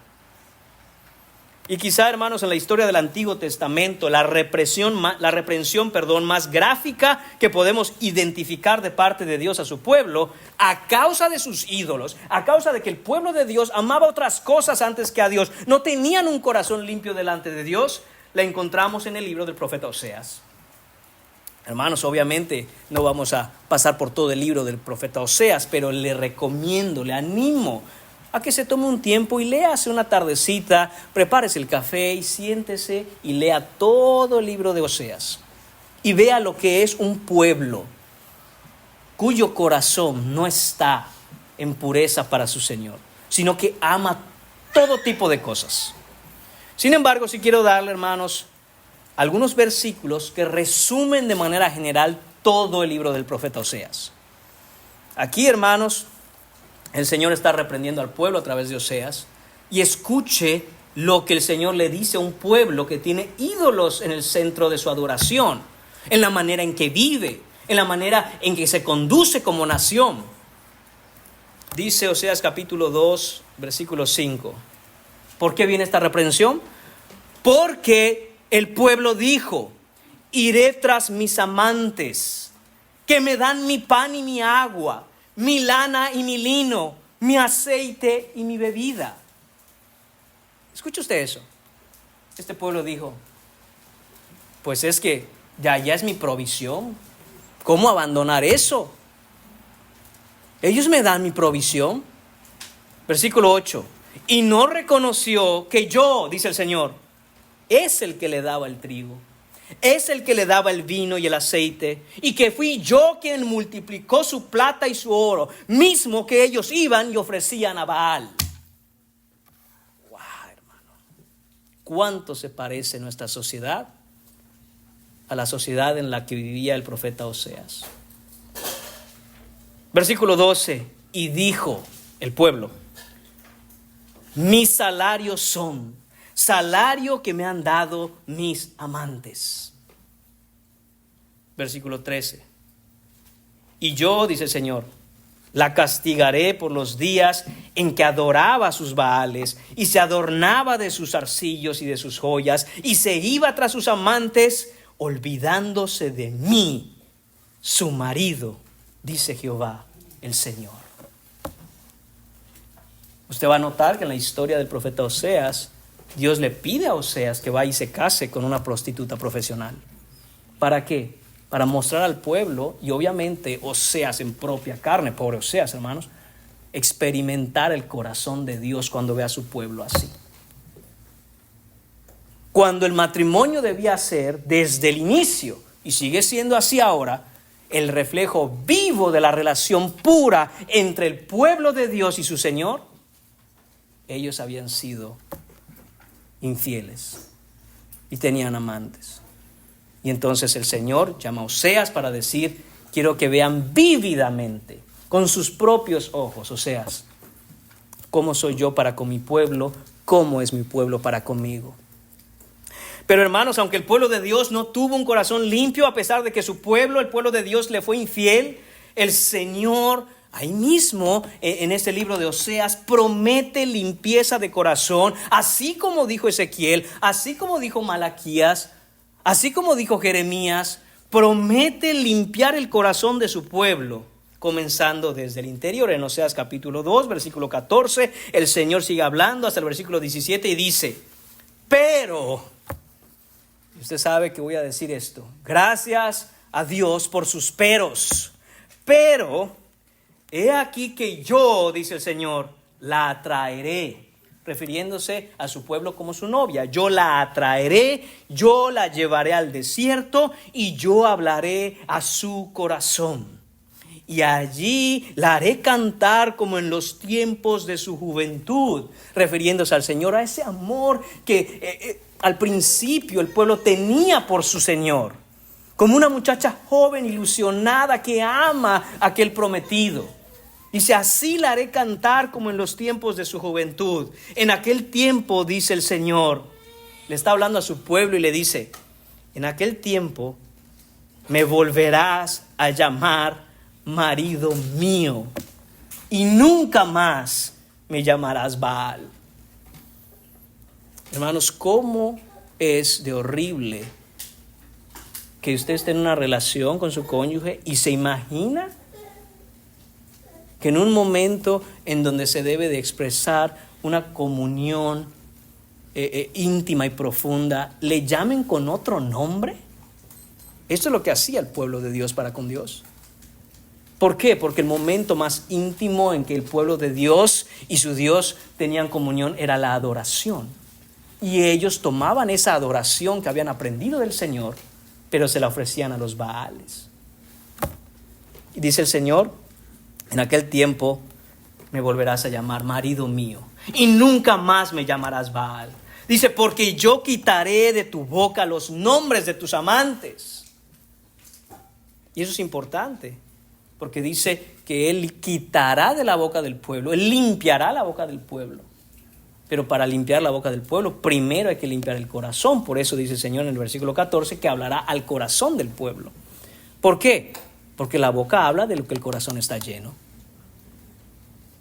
Y quizá, hermanos, en la historia del Antiguo Testamento, la reprensión más gráfica que podemos identificar de parte de Dios a su pueblo, a causa de sus ídolos, a causa de que el pueblo de Dios amaba otras cosas antes que a Dios, no tenían un corazón limpio delante de Dios, la encontramos en el libro del profeta Oseas. Hermanos, obviamente no vamos a pasar por todo el libro del profeta Oseas, pero le recomiendo, le animo a que se tome un tiempo y léase una tardecita, prepárese el café y siéntese y lea todo el libro de Oseas. Y vea lo que es un pueblo cuyo corazón no está en pureza para su Señor, sino que ama todo tipo de cosas. Sin embargo, si quiero darle, hermanos, algunos versículos que resumen de manera general todo el libro del profeta Oseas. Aquí, hermanos, el Señor está reprendiendo al pueblo a través de Oseas. Y escuche lo que el Señor le dice a un pueblo que tiene ídolos en el centro de su adoración, en la manera en que vive, en la manera en que se conduce como nación. Dice Oseas capítulo 2, versículo 5. ¿Por qué viene esta reprensión? Porque el pueblo dijo: iré tras mis amantes, que me dan mi pan y mi agua, mi lana y mi lino, mi aceite y mi bebida. ¿Escucha usted eso? Este pueblo dijo: pues es que ya es mi provisión. ¿Cómo abandonar eso? Ellos me dan mi provisión. Versículo 8. Y no reconoció que yo, dice el Señor, es el que le daba el trigo, es el que le daba el vino y el aceite, y que fui yo quien multiplicó su plata y su oro, mismo que ellos iban y ofrecían a Baal. ¡Wow, hermano! ¿Cuánto se parece nuestra sociedad? a la sociedad en la que vivía el profeta Oseas. Versículo 12, y dijo el pueblo: mis salarios son salario que me han dado mis amantes. Versículo 13, y yo, dice el Señor, la castigaré por los días en que adoraba a sus Baales y se adornaba de sus arcillos y de sus joyas y se iba tras sus amantes, olvidándose de mí, su marido, dice Jehová el Señor. Usted va a notar que en la historia del profeta Oseas, Dios le pide a Oseas que vaya y se case con una prostituta profesional. ¿Para qué? Para mostrar al pueblo, y obviamente Oseas en propia carne, pobre Oseas, hermanos, experimentar el corazón de Dios cuando ve a su pueblo así. Cuando el matrimonio debía ser desde el inicio, y sigue siendo así ahora, el reflejo vivo de la relación pura entre el pueblo de Dios y su Señor, ellos habían sido infieles y tenían amantes. Y entonces el Señor llama a Oseas para decir: quiero que vean vívidamente, con sus propios ojos, Oseas, cómo soy yo para con mi pueblo, cómo es mi pueblo para conmigo. Pero hermanos, aunque el pueblo de Dios no tuvo un corazón limpio, a pesar de que su pueblo, el pueblo de Dios, le fue infiel, el Señor ahí mismo en este libro de Oseas promete limpieza de corazón, así como dijo Ezequiel, así como dijo Malaquías, así como dijo Jeremías. Promete limpiar el corazón de su pueblo, comenzando desde el interior. En Oseas capítulo 2, versículo 14, el Señor sigue hablando hasta el versículo 17 y dice: pero, usted sabe que voy a decir esto, gracias a Dios por sus peros, pero he aquí que yo, dice el Señor, la atraeré, refiriéndose a su pueblo como su novia. Yo la atraeré, yo la llevaré al desierto y yo hablaré a su corazón. Y allí la haré cantar como en los tiempos de su juventud, refiriéndose al Señor, a ese amor que al principio el pueblo tenía por su Señor, como una muchacha joven ilusionada que ama a aquel prometido. Dice: así la haré cantar como en los tiempos de su juventud. En aquel tiempo, dice el Señor, le está hablando a su pueblo y le dice: en aquel tiempo me volverás a llamar marido mío y nunca más me llamarás Baal. Hermanos, ¿cómo es de horrible que usted esté en una relación con su cónyuge y se imagina que en un momento en donde se debe de expresar una comunión íntima y profunda, le llamen con otro nombre? Esto es lo que hacía el pueblo de Dios para con Dios. ¿Por qué? Porque el momento más íntimo en que el pueblo de Dios y su Dios tenían comunión era la adoración. Y ellos tomaban esa adoración que habían aprendido del Señor, pero se la ofrecían a los Baales. Y dice el Señor: en aquel tiempo me volverás a llamar marido mío y nunca más me llamarás Baal. Dice: porque yo quitaré de tu boca los nombres de tus amantes. Y eso es importante, porque dice que Él quitará de la boca del pueblo, Él limpiará la boca del pueblo. Pero para limpiar la boca del pueblo, primero hay que limpiar el corazón. Por eso dice el Señor en el versículo 14 que hablará al corazón del pueblo. ¿Por qué? Porque la boca habla de lo que el corazón está lleno.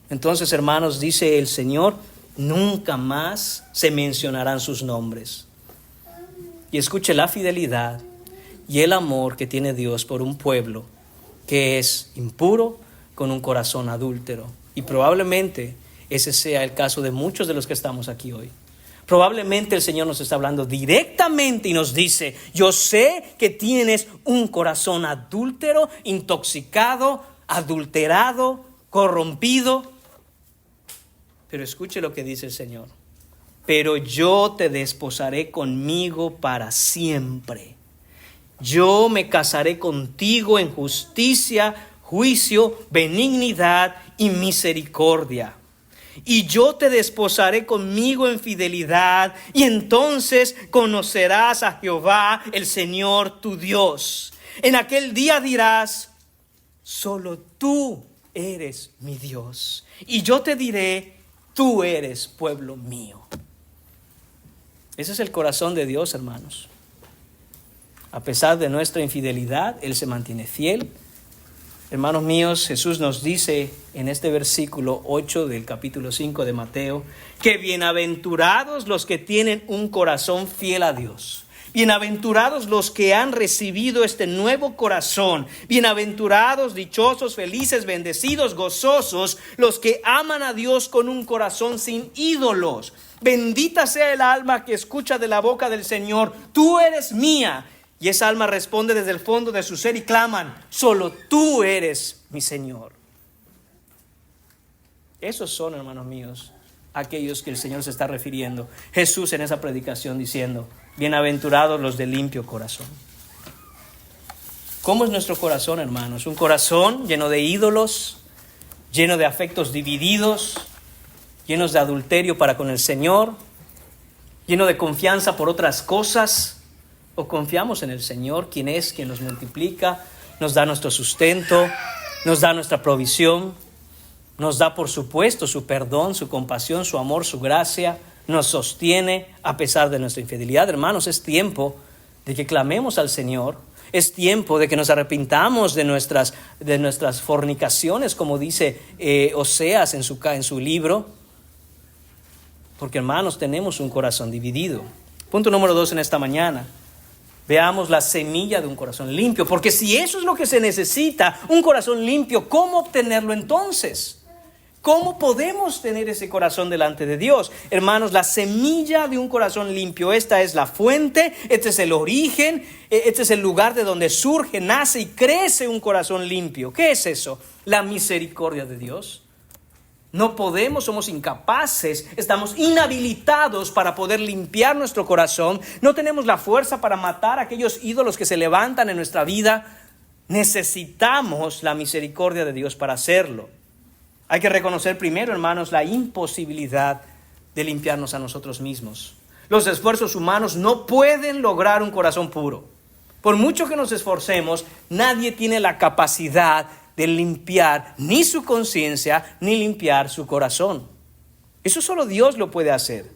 Entonces, hermanos, dice el Señor, nunca más se mencionarán sus nombres. Y escuche la fidelidad y el amor que tiene Dios por un pueblo que es impuro, con un corazón adúltero. Y probablemente ese sea el caso de muchos de los que estamos aquí hoy. Probablemente el Señor nos está hablando directamente y nos dice: yo sé que tienes un corazón adúltero, intoxicado, adulterado, corrompido. Pero escuche lo que dice el Señor: pero yo te desposaré conmigo para siempre. Yo me casaré contigo en justicia, juicio, benignidad y misericordia. y yo te desposaré conmigo en fidelidad, y entonces conocerás a Jehová, el Señor tu Dios. En aquel día dirás: solo tú eres mi Dios, y yo te diré: tú eres pueblo mío. Ese es el corazón de Dios, hermanos. A pesar de nuestra infidelidad, Él se mantiene fiel. Hermanos míos, Jesús nos dice en este versículo 8 del capítulo 5 de Mateo, que bienaventurados los que tienen un corazón fiel a Dios. Bienaventurados los que han recibido este nuevo corazón. Bienaventurados, dichosos, felices, bendecidos, gozosos, los que aman a Dios con un corazón sin ídolos. Bendita sea el alma que escucha de la boca del Señor: tú eres mía. Y esa alma responde desde el fondo de su ser y claman: solo tú eres mi Señor. Esos son, hermanos míos, aquellos que el Señor se está refiriendo. Jesús en esa predicación diciendo: bienaventurados los de limpio corazón. ¿Cómo es nuestro corazón, hermanos? Un corazón lleno de ídolos, lleno de afectos divididos, llenos de adulterio para con el Señor, lleno de confianza por otras cosas. ¿O confiamos en el Señor, quien es, quien nos multiplica, nos da nuestro sustento, nos da nuestra provisión, nos da, por supuesto, su perdón, su compasión, su amor, su gracia, nos sostiene a pesar de nuestra infidelidad? Hermanos, es tiempo de que clamemos al Señor. Es tiempo de que nos arrepintamos de nuestras fornicaciones, como dice Oseas en su libro. Porque, hermanos, tenemos un corazón dividido. Punto número 2 en esta mañana. Veamos la semilla de un corazón limpio, porque si eso es lo que se necesita, un corazón limpio, ¿cómo obtenerlo entonces? ¿Cómo podemos tener ese corazón delante de Dios? Hermanos, la semilla de un corazón limpio, esta es la fuente, este es el origen, este es el lugar de donde surge, nace y crece un corazón limpio. ¿Qué es eso? La misericordia de Dios. No podemos, somos incapaces, estamos inhabilitados para poder limpiar nuestro corazón. No tenemos la fuerza para matar a aquellos ídolos que se levantan en nuestra vida. Necesitamos la misericordia de Dios para hacerlo. Hay que reconocer primero, hermanos, la imposibilidad de limpiarnos a nosotros mismos. Los esfuerzos humanos no pueden lograr un corazón puro. Por mucho que nos esforcemos, nadie tiene la capacidad de limpiar ni su conciencia, ni limpiar su corazón. Eso solo Dios lo puede hacer.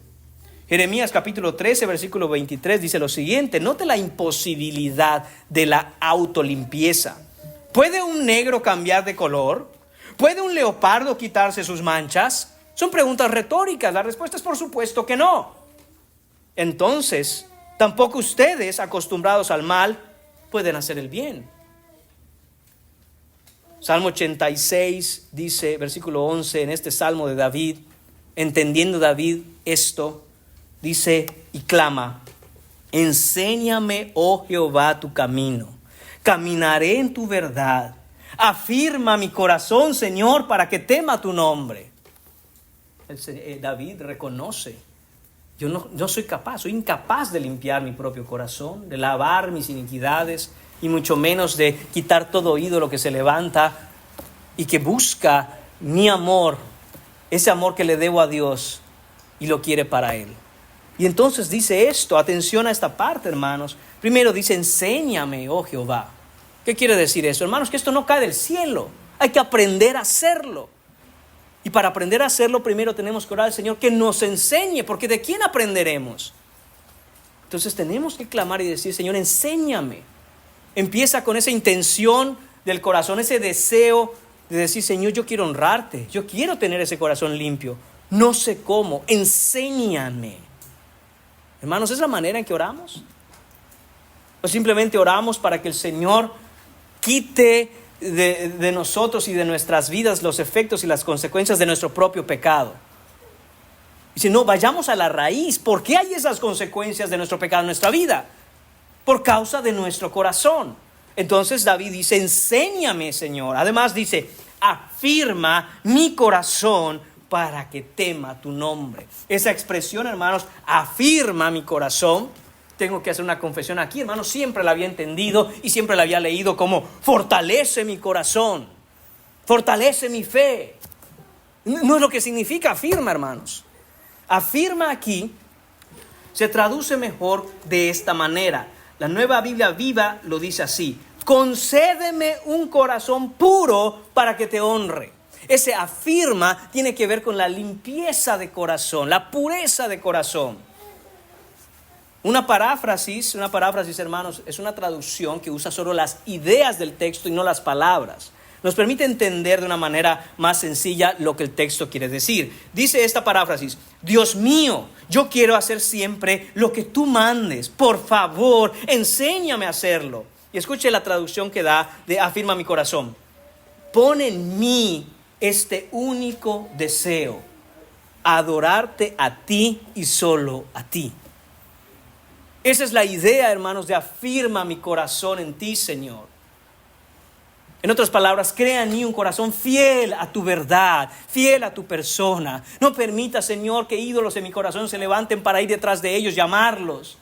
Jeremías capítulo 13, versículo 23 dice lo siguiente: note la imposibilidad de la autolimpieza. ¿Puede un negro cambiar de color? ¿Puede un leopardo quitarse sus manchas? Son preguntas retóricas. La respuesta es por supuesto que no. Entonces, tampoco ustedes, acostumbrados al mal, pueden hacer el bien. Salmo 86 dice, versículo 11, en este salmo de David, entendiendo David esto, dice y clama: enséñame, oh Jehová, tu camino, caminaré en tu verdad. Afirma mi corazón, Señor, para que tema tu nombre. David reconoce: yo no soy capaz, soy incapaz de limpiar mi propio corazón, de lavar mis iniquidades, y mucho menos de quitar todo ídolo que se levanta y que busca mi amor, ese amor que le debo a Dios y lo quiere para Él. Y entonces dice esto, atención a esta parte, hermanos. Primero dice: enséñame, oh Jehová. ¿Qué quiere decir eso? Hermanos, que esto no cae del cielo, hay que aprender a hacerlo. Y para aprender a hacerlo, primero tenemos que orar al Señor que nos enseñe, porque ¿de quién aprenderemos? Entonces tenemos que clamar y decir: Señor, enséñame. Empieza con esa intención del corazón, ese deseo de decir: Señor, yo quiero honrarte, yo quiero tener ese corazón limpio. No sé cómo, enséñame. Hermanos, ¿es la manera en que oramos? ¿O simplemente oramos para que el Señor quite de nosotros y de nuestras vidas los efectos y las consecuencias de nuestro propio pecado? Y si no, vayamos a la raíz. ¿Por qué hay esas consecuencias de nuestro pecado en nuestra vida? Por causa de nuestro corazón. Entonces David dice: enséñame, Señor. Además dice: afirma mi corazón para que tema tu nombre. Esa expresión, hermanos, afirma mi corazón. Tengo que hacer una confesión aquí, hermanos. Siempre la había entendido y siempre la había leído como fortalece mi corazón, fortalece mi fe. No es lo que significa afirma, hermanos. Afirma aquí se traduce mejor de esta manera. La Nueva Biblia Viva lo dice así: concédeme un corazón puro para que te honre. Ese afirma tiene que ver con la limpieza de corazón, la pureza de corazón. Una paráfrasis, hermanos, es una traducción que usa solo las ideas del texto y no las palabras. Nos permite entender de una manera más sencilla lo que el texto quiere decir. Dice esta paráfrasis: Dios mío, yo quiero hacer siempre lo que tú mandes. Por favor, enséñame a hacerlo. Y escuche la traducción que da de afirma mi corazón. Pon en mí este único deseo: adorarte a ti y solo a ti. Esa es la idea, hermanos, de afirma mi corazón en ti, Señor. En otras palabras, crea en mí un corazón fiel a tu verdad, fiel a tu persona. No permita, Señor, que ídolos en mi corazón se levanten para ir detrás de ellos, llamarlos.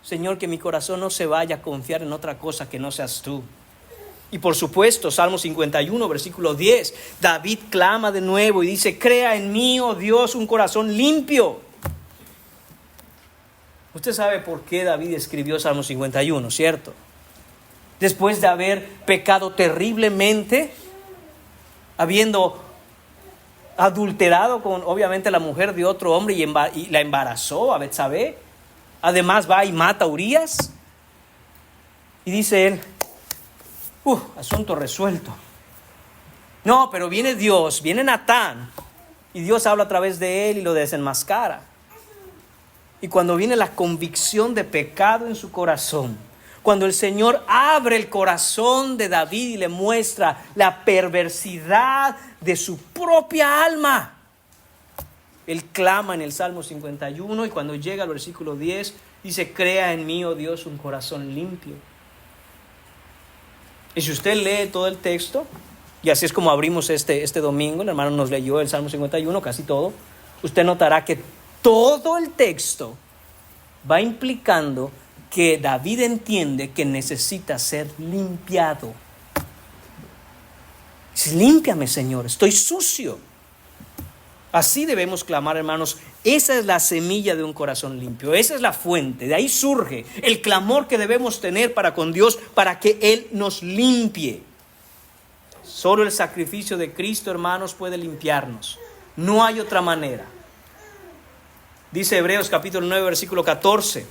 Señor, que mi corazón no se vaya a confiar en otra cosa que no seas tú. Y por supuesto, Salmo 51, versículo 10, David clama de nuevo y dice: crea en mí, oh Dios, un corazón limpio. Usted sabe por qué David escribió Salmo 51, ¿cierto? Después de haber pecado terriblemente, habiendo adulterado con, obviamente, la mujer de otro hombre y la embarazó a Betsabé. Además va y mata a Urías. Y dice él: asunto resuelto. No, pero viene Dios, viene Natán, y Dios habla a través de él y lo desenmascara. Y cuando viene la convicción de pecado en su corazón, cuando el Señor abre el corazón de David y le muestra la perversidad de su propia alma, él clama en el Salmo 51, y cuando llega al versículo 10, dice: crea en mí, oh Dios, un corazón limpio. Y si usted lee todo el texto, y así es como abrimos este domingo, el hermano nos leyó el Salmo 51, casi todo, usted notará que todo el texto va implicando que David entiende que necesita ser limpiado. Dice: límpiame, Señor, estoy sucio. Así debemos clamar, hermanos. Esa es la semilla de un corazón limpio. Esa es la fuente. De ahí surge el clamor que debemos tener para con Dios, para que Él nos limpie. Solo el sacrificio de Cristo, hermanos, puede limpiarnos. No hay otra manera. Dice Hebreos capítulo 9, versículo 14: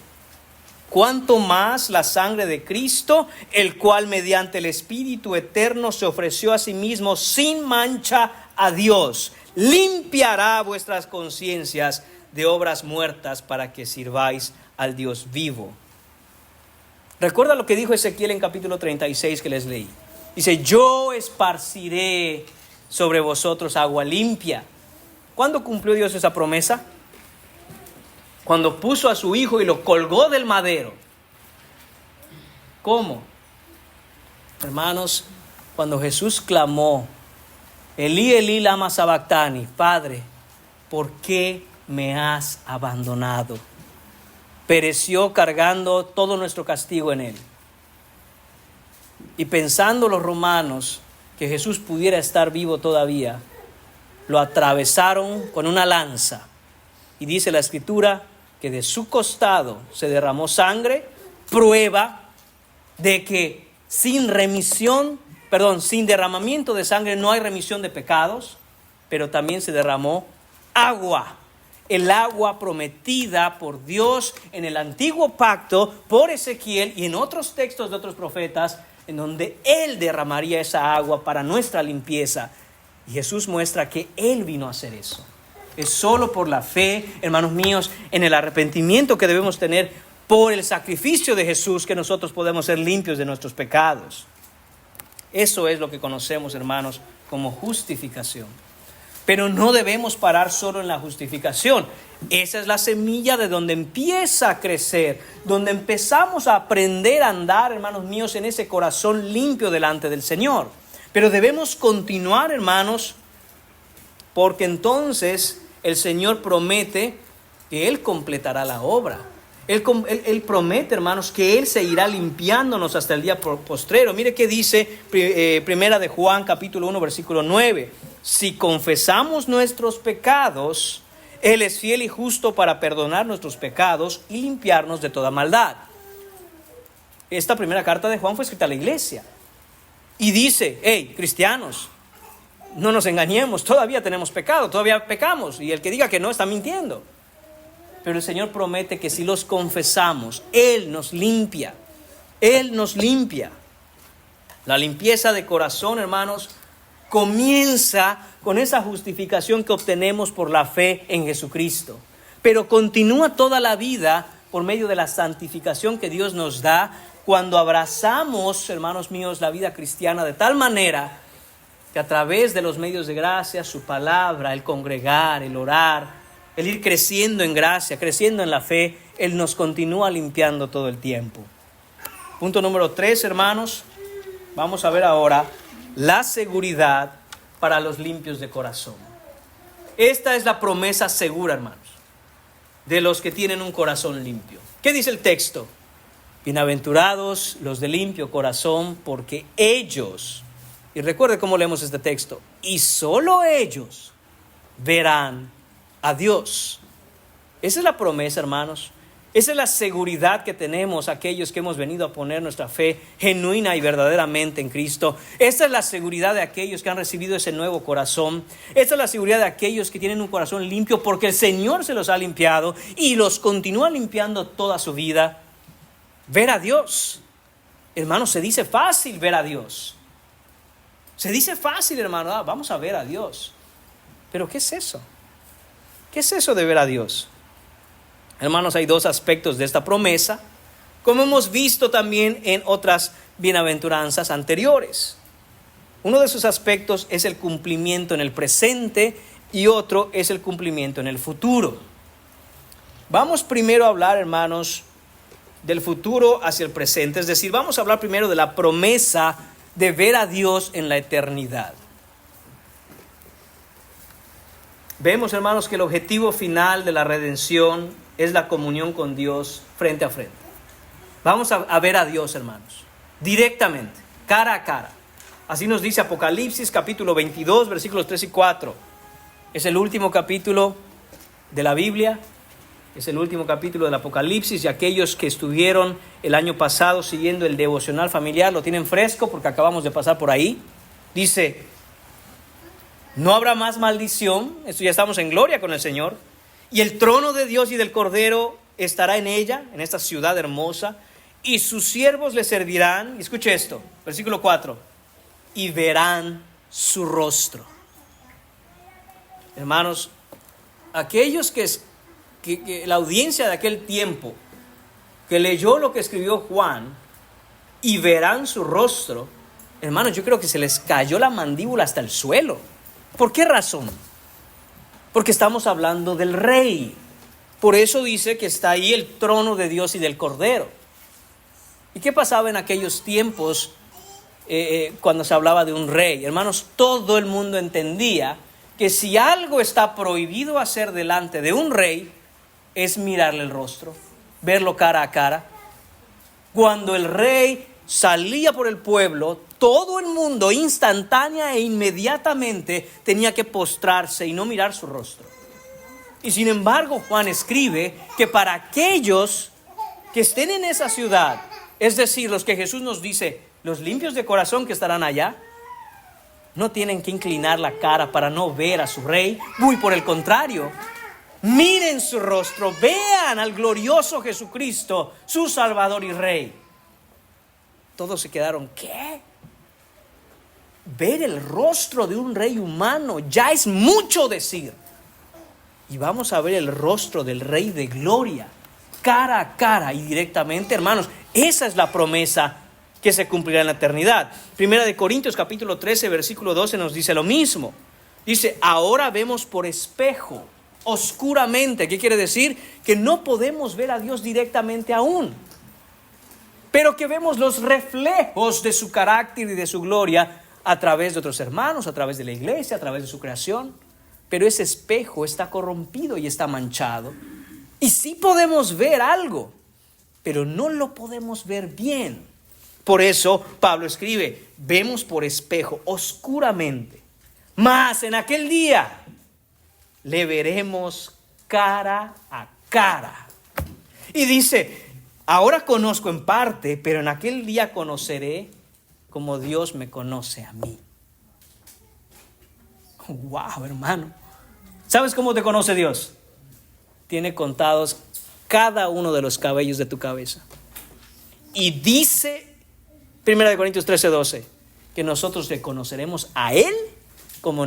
cuánto más la sangre de Cristo, el cual mediante el Espíritu eterno se ofreció a sí mismo sin mancha a Dios, limpiará vuestras conciencias de obras muertas para que sirváis al Dios vivo. Recuerda lo que dijo Ezequiel en capítulo 36 que les leí. Dice: yo esparciré sobre vosotros agua limpia. ¿Cuándo cumplió Dios esa promesa? Cuando puso a su hijo y lo colgó del madero. ¿Cómo? Hermanos, cuando Jesús clamó: Elí, Elí, lama sabactani, Padre, ¿por qué me has abandonado? Pereció cargando todo nuestro castigo en él. Y pensando los romanos que Jesús pudiera estar vivo todavía, lo atravesaron con una lanza. Y dice la Escritura que de su costado se derramó sangre, prueba de que sin derramamiento de sangre no hay remisión de pecados, pero también se derramó agua, el agua prometida por Dios en el antiguo pacto por Ezequiel y en otros textos de otros profetas, en donde Él derramaría esa agua para nuestra limpieza. Y Jesús muestra que Él vino a hacer eso. Es solo por la fe, hermanos míos, en el arrepentimiento que debemos tener por el sacrificio de Jesús, que nosotros podemos ser limpios de nuestros pecados. Eso es lo que conocemos, hermanos, como justificación. Pero no debemos parar solo en la justificación. Esa es la semilla de donde empieza a crecer, donde empezamos a aprender a andar, hermanos míos, en ese corazón limpio delante del Señor. Pero debemos continuar, hermanos, porque entonces el Señor promete que Él completará la obra. Él promete, hermanos, que Él se irá limpiándonos hasta el día postrero. Mire qué dice Primera de Juan, capítulo 1, versículo 9. si confesamos nuestros pecados, Él es fiel y justo para perdonar nuestros pecados y limpiarnos de toda maldad. Esta primera carta de Juan fue escrita a la iglesia. Y dice, hey, cristianos, no nos engañemos, todavía tenemos pecado, todavía pecamos. Y el que diga que no está mintiendo. Pero el Señor promete que si los confesamos, Él nos limpia. Él nos limpia. La limpieza de corazón, hermanos, comienza con esa justificación que obtenemos por la fe en Jesucristo. Pero continúa toda la vida por medio de la santificación que Dios nos da cuando abrazamos, hermanos míos, la vida cristiana de tal manera que a través de los medios de gracia, su palabra, el congregar, el orar, el ir creciendo en gracia, creciendo en la fe, Él nos continúa limpiando todo el tiempo. Punto número 3, hermanos. Vamos a ver ahora la seguridad para los limpios de corazón. Esta es la promesa segura, hermanos, de los que tienen un corazón limpio. ¿Qué dice el texto? Bienaventurados los de limpio corazón, porque ellos, y recuerde cómo leemos este texto, y solo ellos verán a Dios. Esa es la promesa, hermanos. Esa es la seguridad que tenemos aquellos que hemos venido a poner nuestra fe genuina y verdaderamente en Cristo. Esta es la seguridad de aquellos que han recibido ese nuevo corazón. Esta es la seguridad de aquellos que tienen un corazón limpio porque el Señor se los ha limpiado y los continúa limpiando toda su vida. Ver a Dios. Hermanos, se dice fácil ver a Dios. Se dice fácil, hermano, vamos a ver a Dios. Pero ¿qué es eso? ¿Qué es eso de ver a Dios? Hermanos, hay dos aspectos de esta promesa, como hemos visto también en otras bienaventuranzas anteriores. Uno de esos aspectos es el cumplimiento en el presente y otro es el cumplimiento en el futuro. Vamos primero a hablar, hermanos, del futuro hacia el presente, es decir, vamos a hablar primero de la promesa de ver a Dios en la eternidad. Vemos, hermanos, que el objetivo final de la redención es la comunión con Dios frente a frente. Vamos a ver a Dios, hermanos, directamente, cara a cara. Así nos dice Apocalipsis capítulo 22, versículos 3 y 4. Es el último capítulo de la Biblia, es el último capítulo del Apocalipsis, y aquellos que estuvieron el año pasado siguiendo el devocional familiar lo tienen fresco porque acabamos de pasar por ahí. Dice, no habrá más maldición, esto ya estamos en gloria con el Señor, y el trono de Dios y del Cordero estará en ella, en esta ciudad hermosa, y sus siervos le servirán, y escuche esto, versículo 4, y verán su rostro. Hermanos, aquellos que la audiencia de aquel tiempo, que leyó lo que escribió Juan, y verán su rostro, hermanos, yo creo que se les cayó la mandíbula hasta el suelo. ¿Por qué razón? Porque estamos hablando del Rey. Por eso dice que está ahí el trono de Dios y del Cordero. ¿Y qué pasaba en aquellos tiempos cuando se hablaba de un rey? Hermanos, todo el mundo entendía que si algo está prohibido hacer delante de un rey, es mirarle el rostro, verlo cara a cara. Cuando el rey salía por el pueblo, todo el mundo instantánea e inmediatamente tenía que postrarse y no mirar su rostro. Y sin embargo, Juan escribe que para aquellos que estén en esa ciudad, es decir, los que Jesús nos dice, los limpios de corazón que estarán allá, no tienen que inclinar la cara para no ver a su rey. Muy por el contrario, miren su rostro, vean al glorioso Jesucristo, su Salvador y Rey. Todos se quedaron, ¿qué? Ver el rostro de un rey humano ya es mucho decir. Y vamos a ver el rostro del Rey de Gloria, cara a cara y directamente, hermanos. Esa es la promesa que se cumplirá en la eternidad. Primera de Corintios capítulo 13, versículo 12 nos dice lo mismo. Dice, ahora vemos por espejo, oscuramente. ¿Qué quiere decir? Que no podemos ver a Dios directamente aún, pero que vemos los reflejos de su carácter y de su gloria a través de otros hermanos, a través de la iglesia, a través de su creación. Pero ese espejo está corrompido y está manchado. Y sí podemos ver algo, pero no lo podemos ver bien. Por eso Pablo escribe, vemos por espejo, oscuramente. Mas en aquel día le veremos cara a cara. Y dice, ahora conozco en parte, pero en aquel día conoceré como Dios me conoce a mí. Wow, hermano. ¿Sabes cómo te conoce Dios? Tiene contados cada uno de los cabellos de tu cabeza. Y dice 1 Corintios 13:12 que nosotros le conoceremos a Él como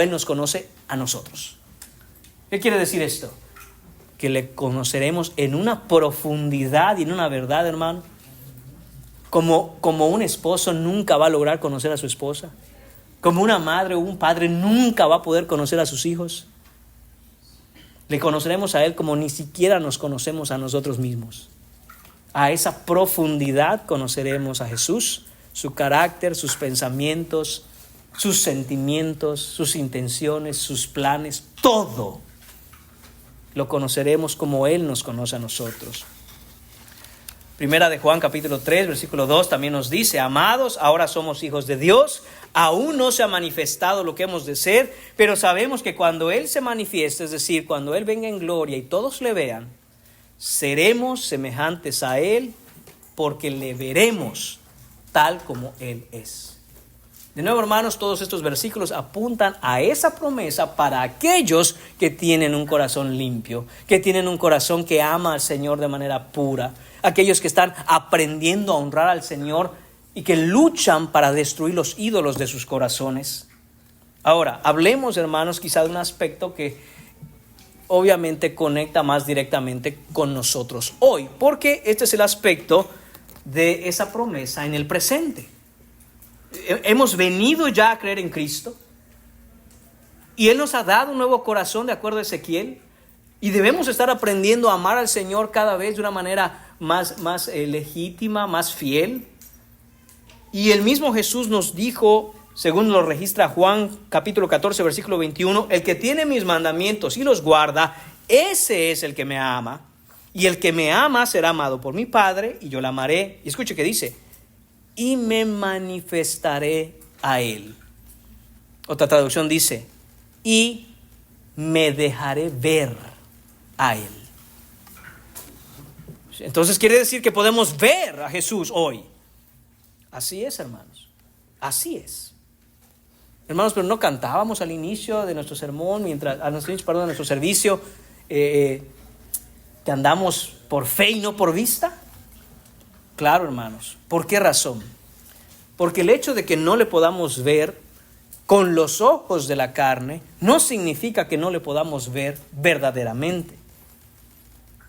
Él nos conoce a nosotros. ¿Qué quiere decir esto? Que le conoceremos en una profundidad y en una verdad, hermano, como un esposo nunca va a lograr conocer a su esposa, como una madre o un padre nunca va a poder conocer a sus hijos. Le conoceremos a Él como ni siquiera nos conocemos a nosotros mismos. A esa profundidad conoceremos a Jesús, su carácter, sus pensamientos, sus sentimientos, sus intenciones, sus planes, todo lo conoceremos como Él nos conoce a nosotros. Primera de Juan capítulo 3 versículo 2 también nos dice: amados, ahora somos hijos de Dios, aún no se ha manifestado lo que hemos de ser, pero sabemos que cuando Él se manifieste, es decir, cuando Él venga en gloria y todos le vean, seremos semejantes a Él, porque le veremos tal como Él es. De nuevo, hermanos, todos estos versículos apuntan a esa promesa para aquellos que tienen un corazón limpio, que tienen un corazón que ama al Señor de manera pura, aquellos que están aprendiendo a honrar al Señor y que luchan para destruir los ídolos de sus corazones. Ahora, hablemos, hermanos, quizá de un aspecto que obviamente conecta más directamente con nosotros hoy, porque este es el aspecto de esa promesa en el presente. Hemos venido ya a creer en Cristo y Él nos ha dado un nuevo corazón de acuerdo a Ezequiel, y debemos estar aprendiendo a amar al Señor cada vez de una manera más legítima, más fiel. Y el mismo Jesús nos dijo, según lo registra Juan capítulo 14 versículo 21, el que tiene mis mandamientos y los guarda, ese es el que me ama, y el que me ama será amado por mi Padre, y yo le amaré. Y escuche que dice: y me manifestaré a Él. Otra traducción dice: y me dejaré ver a Él. Entonces quiere decir que podemos ver a Jesús hoy. Así es, hermanos. Así es. Hermanos, pero no cantábamos al inicio de nuestro sermón, de nuestro servicio, que andamos por fe y no por vista. Claro, hermanos. ¿Por qué razón? Porque el hecho de que no le podamos ver con los ojos de la carne no significa que no le podamos ver verdaderamente.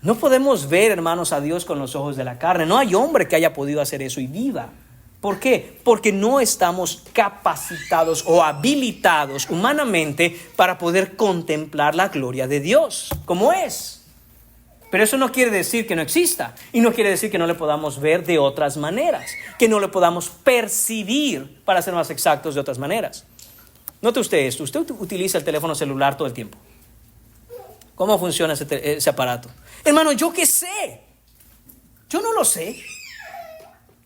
No podemos ver, hermanos, a Dios con los ojos de la carne. No hay hombre que haya podido hacer eso y viva. ¿Por qué? Porque no estamos capacitados o habilitados humanamente para poder contemplar la gloria de Dios como es. Pero eso no quiere decir que no exista, y no quiere decir que no le podamos ver de otras maneras, que no le podamos percibir, para ser más exactos, de otras maneras. Note usted esto: usted utiliza el teléfono celular todo el tiempo. ¿Cómo funciona ese aparato? Hermano, ¿yo qué sé? Yo no lo sé.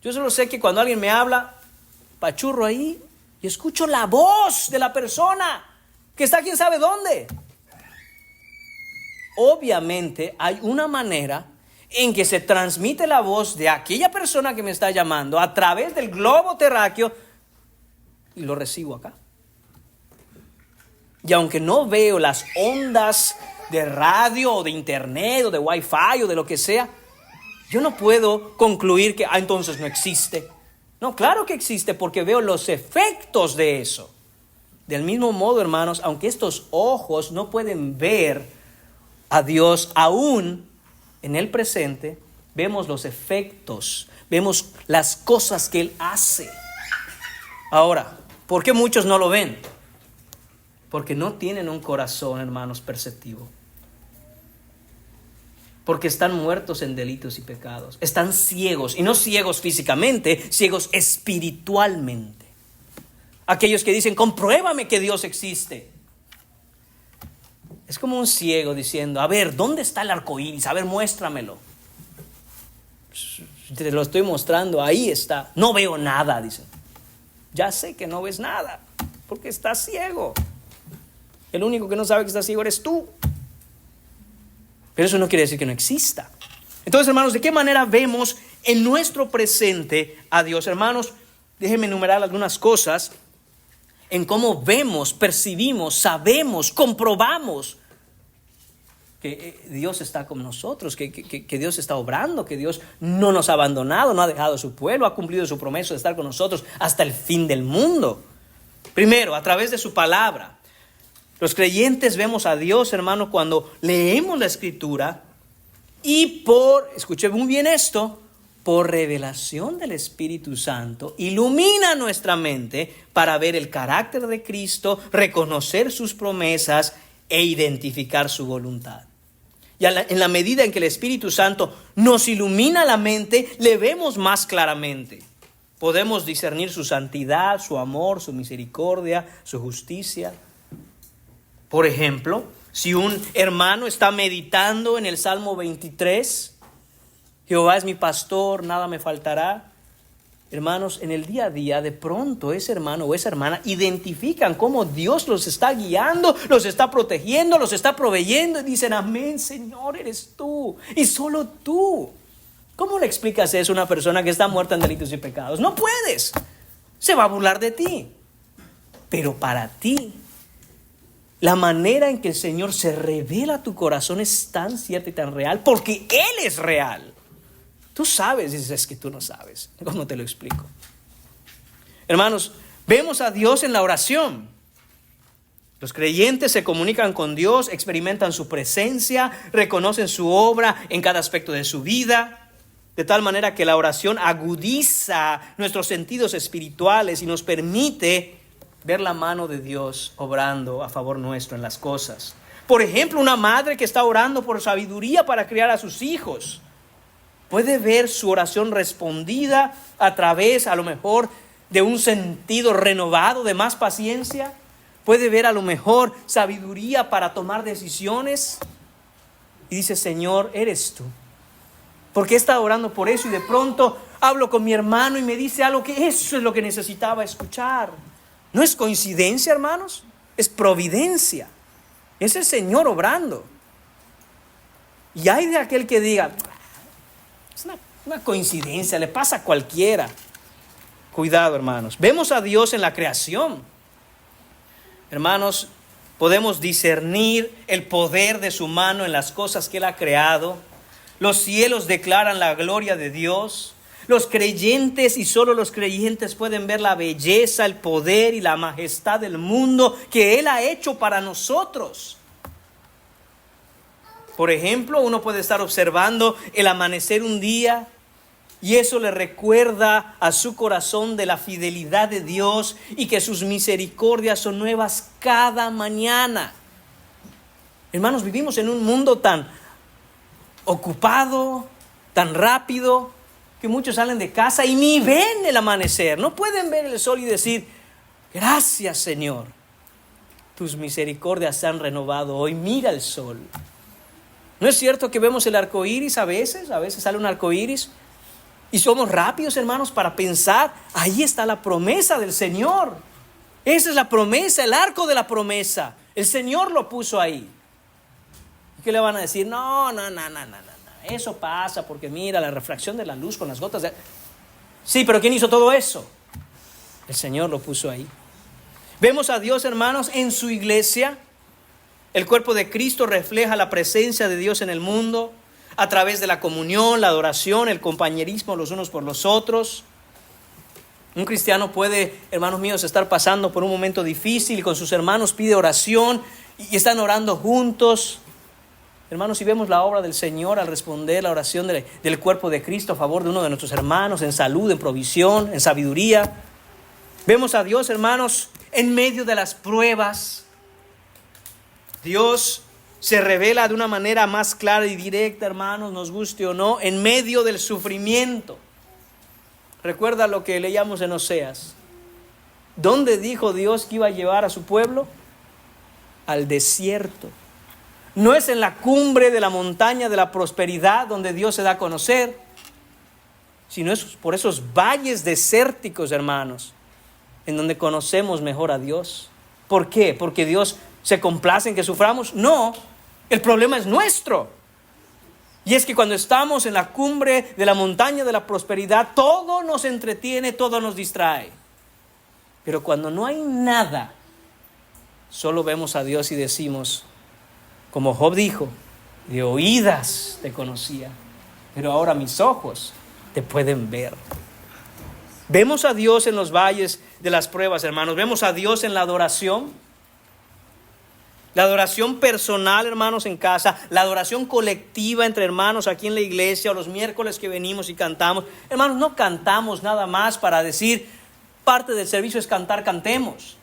Yo solo sé que cuando alguien me habla, pachurro ahí y escucho la voz de la persona que está quién sabe dónde. Obviamente hay una manera en que se transmite la voz de aquella persona que me está llamando a través del globo terráqueo y lo recibo acá. Y aunque no veo las ondas de radio o de internet o de wifi o de lo que sea, yo no puedo concluir que entonces no existe. No, claro que existe, porque veo los efectos de eso. Del mismo modo, hermanos, aunque estos ojos no pueden ver a Dios aún en el presente, vemos los efectos, vemos las cosas que Él hace. Ahora, ¿por qué muchos no lo ven? Porque no tienen un corazón, hermanos, perceptivo. Porque están muertos en delitos y pecados. Están ciegos, y no ciegos físicamente, ciegos espiritualmente. Aquellos que dicen: compruébame que Dios existe. Es como un ciego diciendo: a ver, ¿dónde está el arco iris? A ver, muéstramelo. Te lo estoy mostrando, ahí está. No veo nada, dicen. Ya sé que no ves nada, porque estás ciego. El único que no sabe que estás ciego eres tú. Pero eso no quiere decir que no exista. Entonces, hermanos, ¿de qué manera vemos en nuestro presente a Dios? Hermanos, déjenme enumerar algunas cosas en cómo vemos, percibimos, sabemos, comprobamos que Dios está con nosotros, que Dios está obrando, que Dios no nos ha abandonado, no ha dejado a su pueblo, ha cumplido su promesa de estar con nosotros hasta el fin del mundo. Primero, a través de su palabra. Los creyentes vemos a Dios, hermano, cuando leemos la Escritura y escuche muy bien esto, por revelación del Espíritu Santo, ilumina nuestra mente para ver el carácter de Cristo, reconocer sus promesas e identificar su voluntad. Y en la medida en que el Espíritu Santo nos ilumina la mente, le vemos más claramente. Podemos discernir su santidad, su amor, su misericordia, su justicia. Por ejemplo, si un hermano está meditando en el Salmo 23, Jehová es mi pastor, nada me faltará. Hermanos, en el día a día, de pronto ese hermano o esa hermana identifican cómo Dios los está guiando, los está protegiendo, los está proveyendo y dicen, amén, Señor, eres tú y solo tú. ¿Cómo le explicas eso a una persona que está muerta en delitos y pecados? No puedes. Se va a burlar de ti. Pero para ti, la manera en que el Señor se revela a tu corazón es tan cierta y tan real porque Él es real. Tú sabes, dices, es que tú no sabes. ¿Cómo te lo explico? Hermanos, vemos a Dios en la oración. Los creyentes se comunican con Dios, experimentan su presencia, reconocen su obra en cada aspecto de su vida, de tal manera que la oración agudiza nuestros sentidos espirituales y nos permite ver la mano de Dios obrando a favor nuestro en las cosas. Por ejemplo, una madre que está orando por sabiduría para criar a sus hijos puede ver su oración respondida a través, a lo mejor, de un sentido renovado de más paciencia. Puede ver a lo mejor sabiduría para tomar decisiones. Y dice, Señor, eres tú. Porque he estado orando por eso y de pronto hablo con mi hermano y me dice algo que eso es lo que necesitaba escuchar. No es coincidencia, hermanos, es providencia. Es el Señor obrando. Y hay de aquel que diga, es una coincidencia, le pasa a cualquiera. Cuidado, hermanos. Vemos a Dios en la creación. Hermanos, podemos discernir el poder de su mano en las cosas que Él ha creado. Los cielos declaran la gloria de Dios. Los creyentes y solo los creyentes pueden ver la belleza, el poder y la majestad del mundo que Él ha hecho para nosotros. Por ejemplo, uno puede estar observando el amanecer un día y eso le recuerda a su corazón de la fidelidad de Dios y que sus misericordias son nuevas cada mañana. Hermanos, vivimos en un mundo tan ocupado, tan rápido, que muchos salen de casa y ni ven el amanecer. No pueden ver el sol y decir, gracias, Señor. Tus misericordias se han renovado hoy. Mira el sol. ¿No es cierto que vemos el arco iris a veces? A veces sale un arco iris y somos rápidos, hermanos, para pensar, ahí está la promesa del Señor. Esa es la promesa, el arco de la promesa. El Señor lo puso ahí. ¿Qué le van a decir? No. Eso pasa porque mira la refracción de la luz con las gotas de... Sí, pero ¿quién hizo todo eso? El Señor lo puso ahí. Vemos a Dios, hermanos, en su iglesia. El cuerpo de Cristo refleja la presencia de Dios en el mundo a través de la comunión, la adoración, el compañerismo los unos por los otros. Un cristiano puede, hermanos míos, estar pasando por un momento difícil y con sus hermanos pide oración y están orando juntos. Hermanos, si vemos la obra del Señor al responder la oración del cuerpo de Cristo a favor de uno de nuestros hermanos, en salud, en provisión, en sabiduría. Vemos a Dios, hermanos, en medio de las pruebas. Dios se revela de una manera más clara y directa, hermanos, nos guste o no, en medio del sufrimiento. Recuerda lo que leíamos en Oseas. ¿Dónde dijo Dios que iba a llevar a su pueblo? Al desierto. No es en la cumbre de la montaña de la prosperidad donde Dios se da a conocer, sino es por esos valles desérticos, hermanos. en donde conocemos mejor a Dios. ¿Por qué? ¿Porque Dios se complace en que suframos? No, el problema es nuestro. Y es que cuando estamos en la cumbre de la montaña de la prosperidad, todo nos entretiene, todo nos distrae. Pero cuando no hay nada, solo vemos a Dios y decimos, como Job dijo, de oídas te conocía, pero ahora mis ojos te pueden ver. Vemos a Dios en los valles de las pruebas, hermanos. Vemos a Dios en la adoración. La adoración personal, hermanos, en casa. La adoración colectiva entre hermanos aquí en la iglesia, o los miércoles que venimos y cantamos. Hermanos, no cantamos nada más para decir, parte del servicio es cantar, cantemos.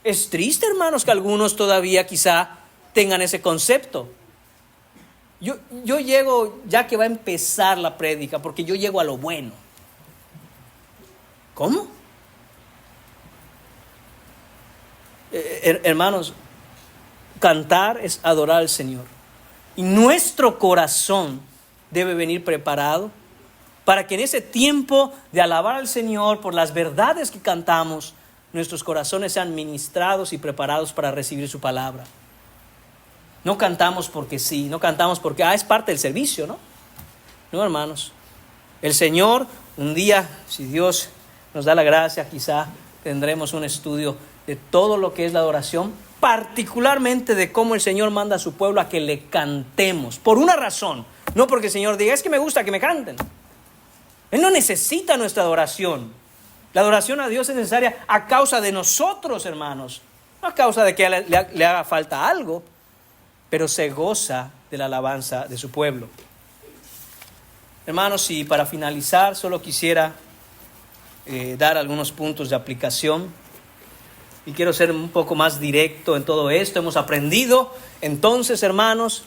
Es triste, hermanos, que algunos todavía quizá tengan ese concepto. Yo llego, ya que va a empezar la prédica, porque yo llego a lo bueno. ¿Cómo? Hermanos, cantar es adorar al Señor. Y nuestro corazón debe venir preparado para que en ese tiempo de alabar al Señor por las verdades que cantamos, nuestros corazones sean ministrados y preparados para recibir su palabra. No cantamos porque sí, no cantamos porque es parte del servicio, ¿no? No, hermanos. El Señor, un día, si Dios nos da la gracia, quizá tendremos un estudio de todo lo que es la adoración, particularmente de cómo el Señor manda a su pueblo a que le cantemos, por una razón, no porque el Señor diga, es que me gusta que me canten. Él no necesita nuestra adoración. La adoración a Dios es necesaria a causa de nosotros, hermanos, no a causa de que le haga falta algo, pero se goza de la alabanza de su pueblo. Hermanos, y para finalizar, solo quisiera dar algunos puntos de aplicación. Y quiero ser un poco más directo en todo esto. Hemos aprendido entonces, hermanos,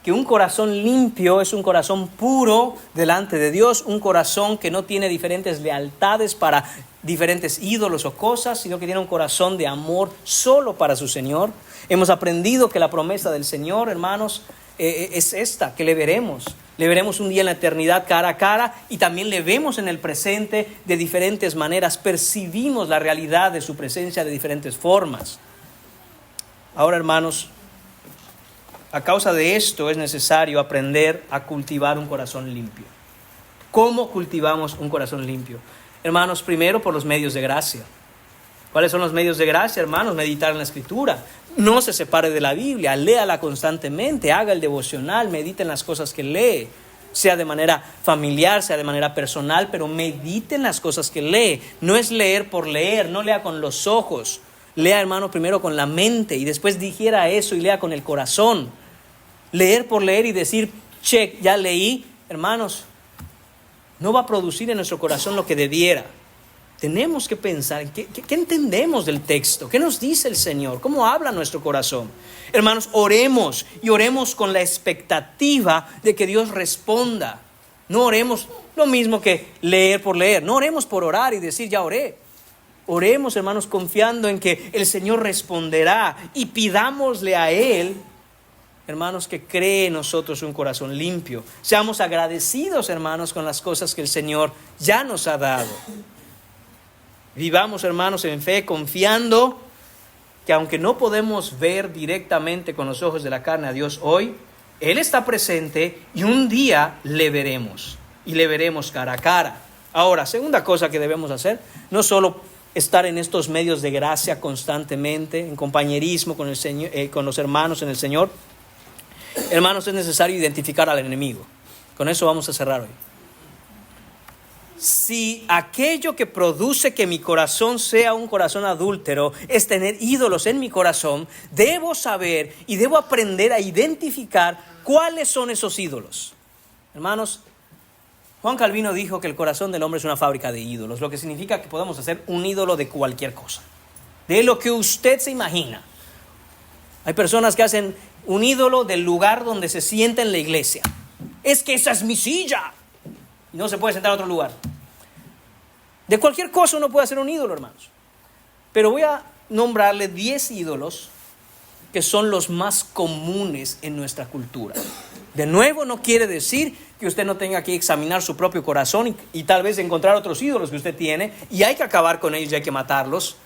que un corazón limpio es un corazón puro delante de Dios, un corazón que no tiene diferentes lealtades para diferentes ídolos o cosas, sino que tiene un corazón de amor solo para su Señor. Hemos aprendido que la promesa del Señor, hermanos, es esta, que le veremos un día en la eternidad cara a cara, y también le vemos en el presente de diferentes maneras, percibimos la realidad de su presencia de diferentes formas. Ahora, hermanos, a causa de esto es necesario aprender a cultivar un corazón limpio. ¿Cómo cultivamos un corazón limpio? Hermanos, primero por los medios de gracia. ¿Cuáles son los medios de gracia, hermanos? Meditar en la Escritura. No se separe de la Biblia, léala constantemente, haga el devocional, medite en las cosas que lee, sea de manera familiar, sea de manera personal, pero medite en las cosas que lee. No es leer por leer, no lea con los ojos. Lea, hermano, primero con la mente y después digiera eso y lea con el corazón. Leer por leer y decir, check, ya leí, hermanos, no va a producir en nuestro corazón lo que debiera. Tenemos que pensar, ¿qué entendemos del texto? ¿Qué nos dice el Señor? ¿Cómo habla nuestro corazón? Hermanos, oremos y oremos con la expectativa de que Dios responda. No oremos lo mismo que leer por leer. No oremos por orar y decir, ya oré. Oremos, hermanos, confiando en que el Señor responderá y pidámosle a Él, hermanos, que cree en nosotros un corazón limpio. Seamos agradecidos, hermanos, con las cosas que el Señor ya nos ha dado. Vivamos, hermanos, en fe, confiando que aunque no podemos ver directamente con los ojos de la carne a Dios hoy, Él está presente y un día le veremos. Y le veremos cara a cara. Ahora, segunda cosa que debemos hacer, no solo estar en estos medios de gracia constantemente, en compañerismo con el Señor, con los hermanos en el Señor. Hermanos, es necesario identificar al enemigo. Con eso vamos a cerrar hoy. Si aquello que produce que mi corazón sea un corazón adúltero es tener ídolos en mi corazón, debo saber y debo aprender a identificar cuáles son esos ídolos. Hermanos, Juan Calvino dijo que el corazón del hombre es una fábrica de ídolos, lo que significa que podemos hacer un ídolo de cualquier cosa, de lo que usted se imagina. Hay personas que hacen un ídolo del lugar donde se sienta en la iglesia. Es que esa es mi silla. Y no se puede sentar en otro lugar. De cualquier cosa uno puede hacer un ídolo, hermanos. Pero voy a nombrarle 10 ídolos que son los más comunes en nuestra cultura. De nuevo, no quiere decir que usted no tenga que examinar su propio corazón y tal vez encontrar otros ídolos que usted tiene, y hay que acabar con ellos y hay que matarlos.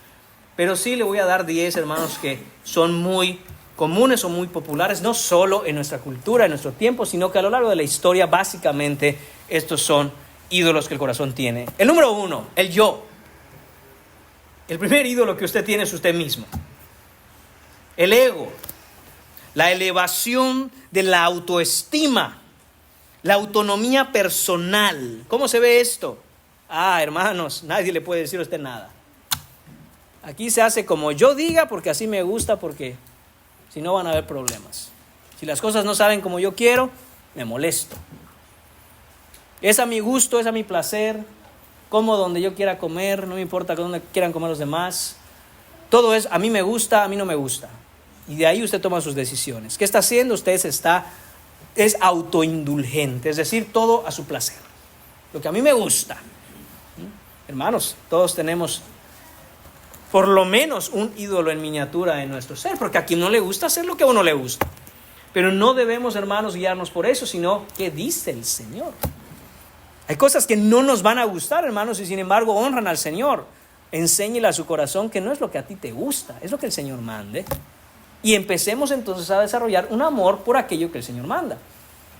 Pero sí le voy a dar 10, hermanos, que son muy comunes o muy populares, no solo en nuestra cultura, en nuestro tiempo, sino que a lo largo de la historia, básicamente, estos son ídolos que el corazón tiene. El número 1, el yo. El primer ídolo que usted tiene es usted mismo. El ego, la elevación de la autoestima, la autonomía personal. ¿Cómo se ve esto? Hermanos, nadie le puede decir a usted nada. Aquí se hace como yo diga, porque así me gusta, porque si no van a haber problemas. Si las cosas no salen como yo quiero, me molesto. Es a mi gusto, es a mi placer. Como donde yo quiera comer, no me importa donde quieran comer los demás. Todo es a mí me gusta, a mí no me gusta. Y de ahí usted toma sus decisiones. ¿Qué está haciendo? Usted es autoindulgente, es decir, todo a su placer. Lo que a mí me gusta. Hermanos, todos tenemos por lo menos un ídolo en miniatura en nuestro ser, porque a quien no le gusta hacer lo que a uno le gusta. Pero no debemos, hermanos, guiarnos por eso, sino ¿qué dice el Señor? Hay cosas que no nos van a gustar, hermanos, y sin embargo honran al Señor. Enséñele a su corazón que no es lo que a ti te gusta, es lo que el Señor mande. Y empecemos entonces a desarrollar un amor por aquello que el Señor manda.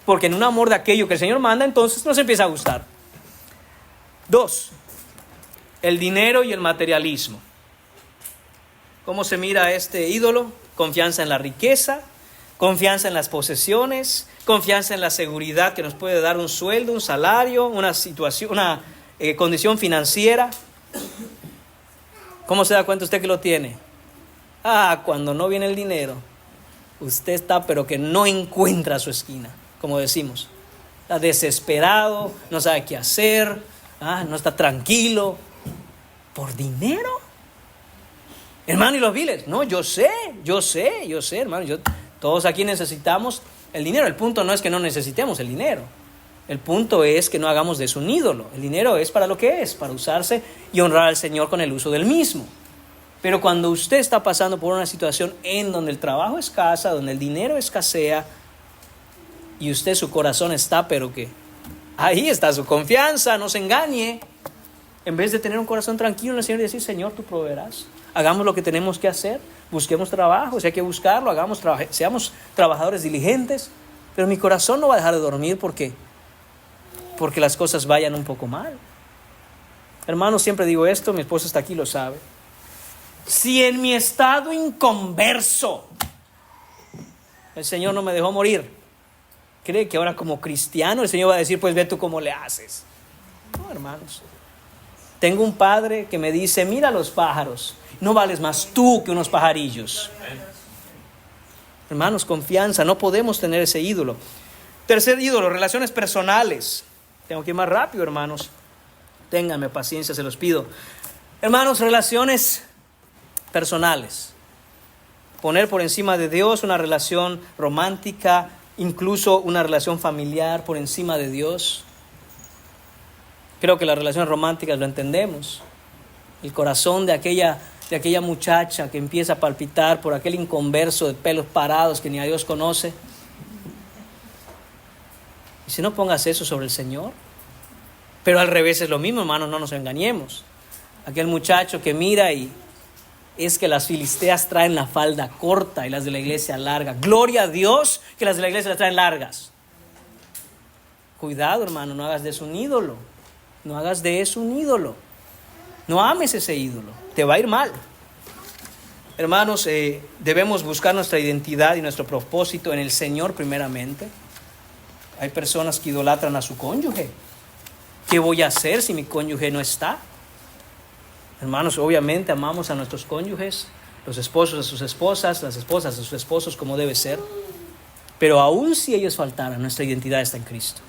Porque en un amor de aquello que el Señor manda, entonces nos empieza a gustar. 2, el dinero y el materialismo. ¿Cómo se mira este ídolo? Confianza en la riqueza, confianza en las posesiones, confianza en la seguridad que nos puede dar un sueldo, un salario, una situación, una condición financiera. ¿Cómo se da cuenta usted que lo tiene? Cuando no viene el dinero, usted está pero que no encuentra su esquina, como decimos. Está desesperado, no sabe qué hacer, no está tranquilo. ¿Por dinero? Hermano, ¿y los biles? No, yo sé, hermano. Todos aquí necesitamos el dinero. El punto no es que no necesitemos el dinero. El punto es que no hagamos de eso un ídolo. El dinero es para lo que es, para usarse y honrar al Señor con el uso del mismo. Pero cuando usted está pasando por una situación en donde el trabajo escasa, donde el dinero escasea, y usted su corazón está, pero que ahí está su confianza, no se engañe. En vez de tener un corazón tranquilo en el Señor y decir, Señor, tú proveerás. Hagamos lo que tenemos que hacer, busquemos trabajo, si hay que buscarlo, seamos trabajadores diligentes. Pero mi corazón no va a dejar de dormir porque las cosas vayan un poco mal. Hermanos, siempre digo esto, mi esposa está aquí, lo sabe. Si en mi estado inconverso el Señor no me dejó morir, ¿cree que ahora como cristiano el Señor va a decir, pues ve tú cómo le haces? No, hermanos. Tengo un padre que me dice, mira los pájaros, no vales más tú que unos pajarillos. Hermanos, confianza, no podemos tener ese ídolo. Tercer ídolo, relaciones personales. Tengo que ir más rápido, hermanos. Ténganme paciencia, se los pido. Hermanos, relaciones personales. Poner por encima de Dios una relación romántica, incluso una relación familiar por encima de Dios. Creo que las relaciones románticas lo entendemos. El corazón de aquella muchacha que empieza a palpitar por aquel inconverso de pelos parados que ni a Dios conoce. Y si no pongas eso sobre el Señor. Pero al revés es lo mismo, hermanos, no nos engañemos. Aquel muchacho que mira y es que las filisteas traen la falda corta y las de la iglesia larga. Gloria a Dios que las de la iglesia las traen largas. Cuidado, hermano, no hagas de eso un ídolo. No hagas de eso un ídolo. No ames ese ídolo. Te va a ir mal. Hermanos, debemos buscar nuestra identidad y nuestro propósito en el Señor primeramente. Hay personas que idolatran a su cónyuge. ¿Qué voy a hacer si mi cónyuge no está? Hermanos, obviamente amamos a nuestros cónyuges, los esposos a sus esposas, las esposas a sus esposos como debe ser. Pero aun si ellos faltaran, nuestra identidad está en Cristo.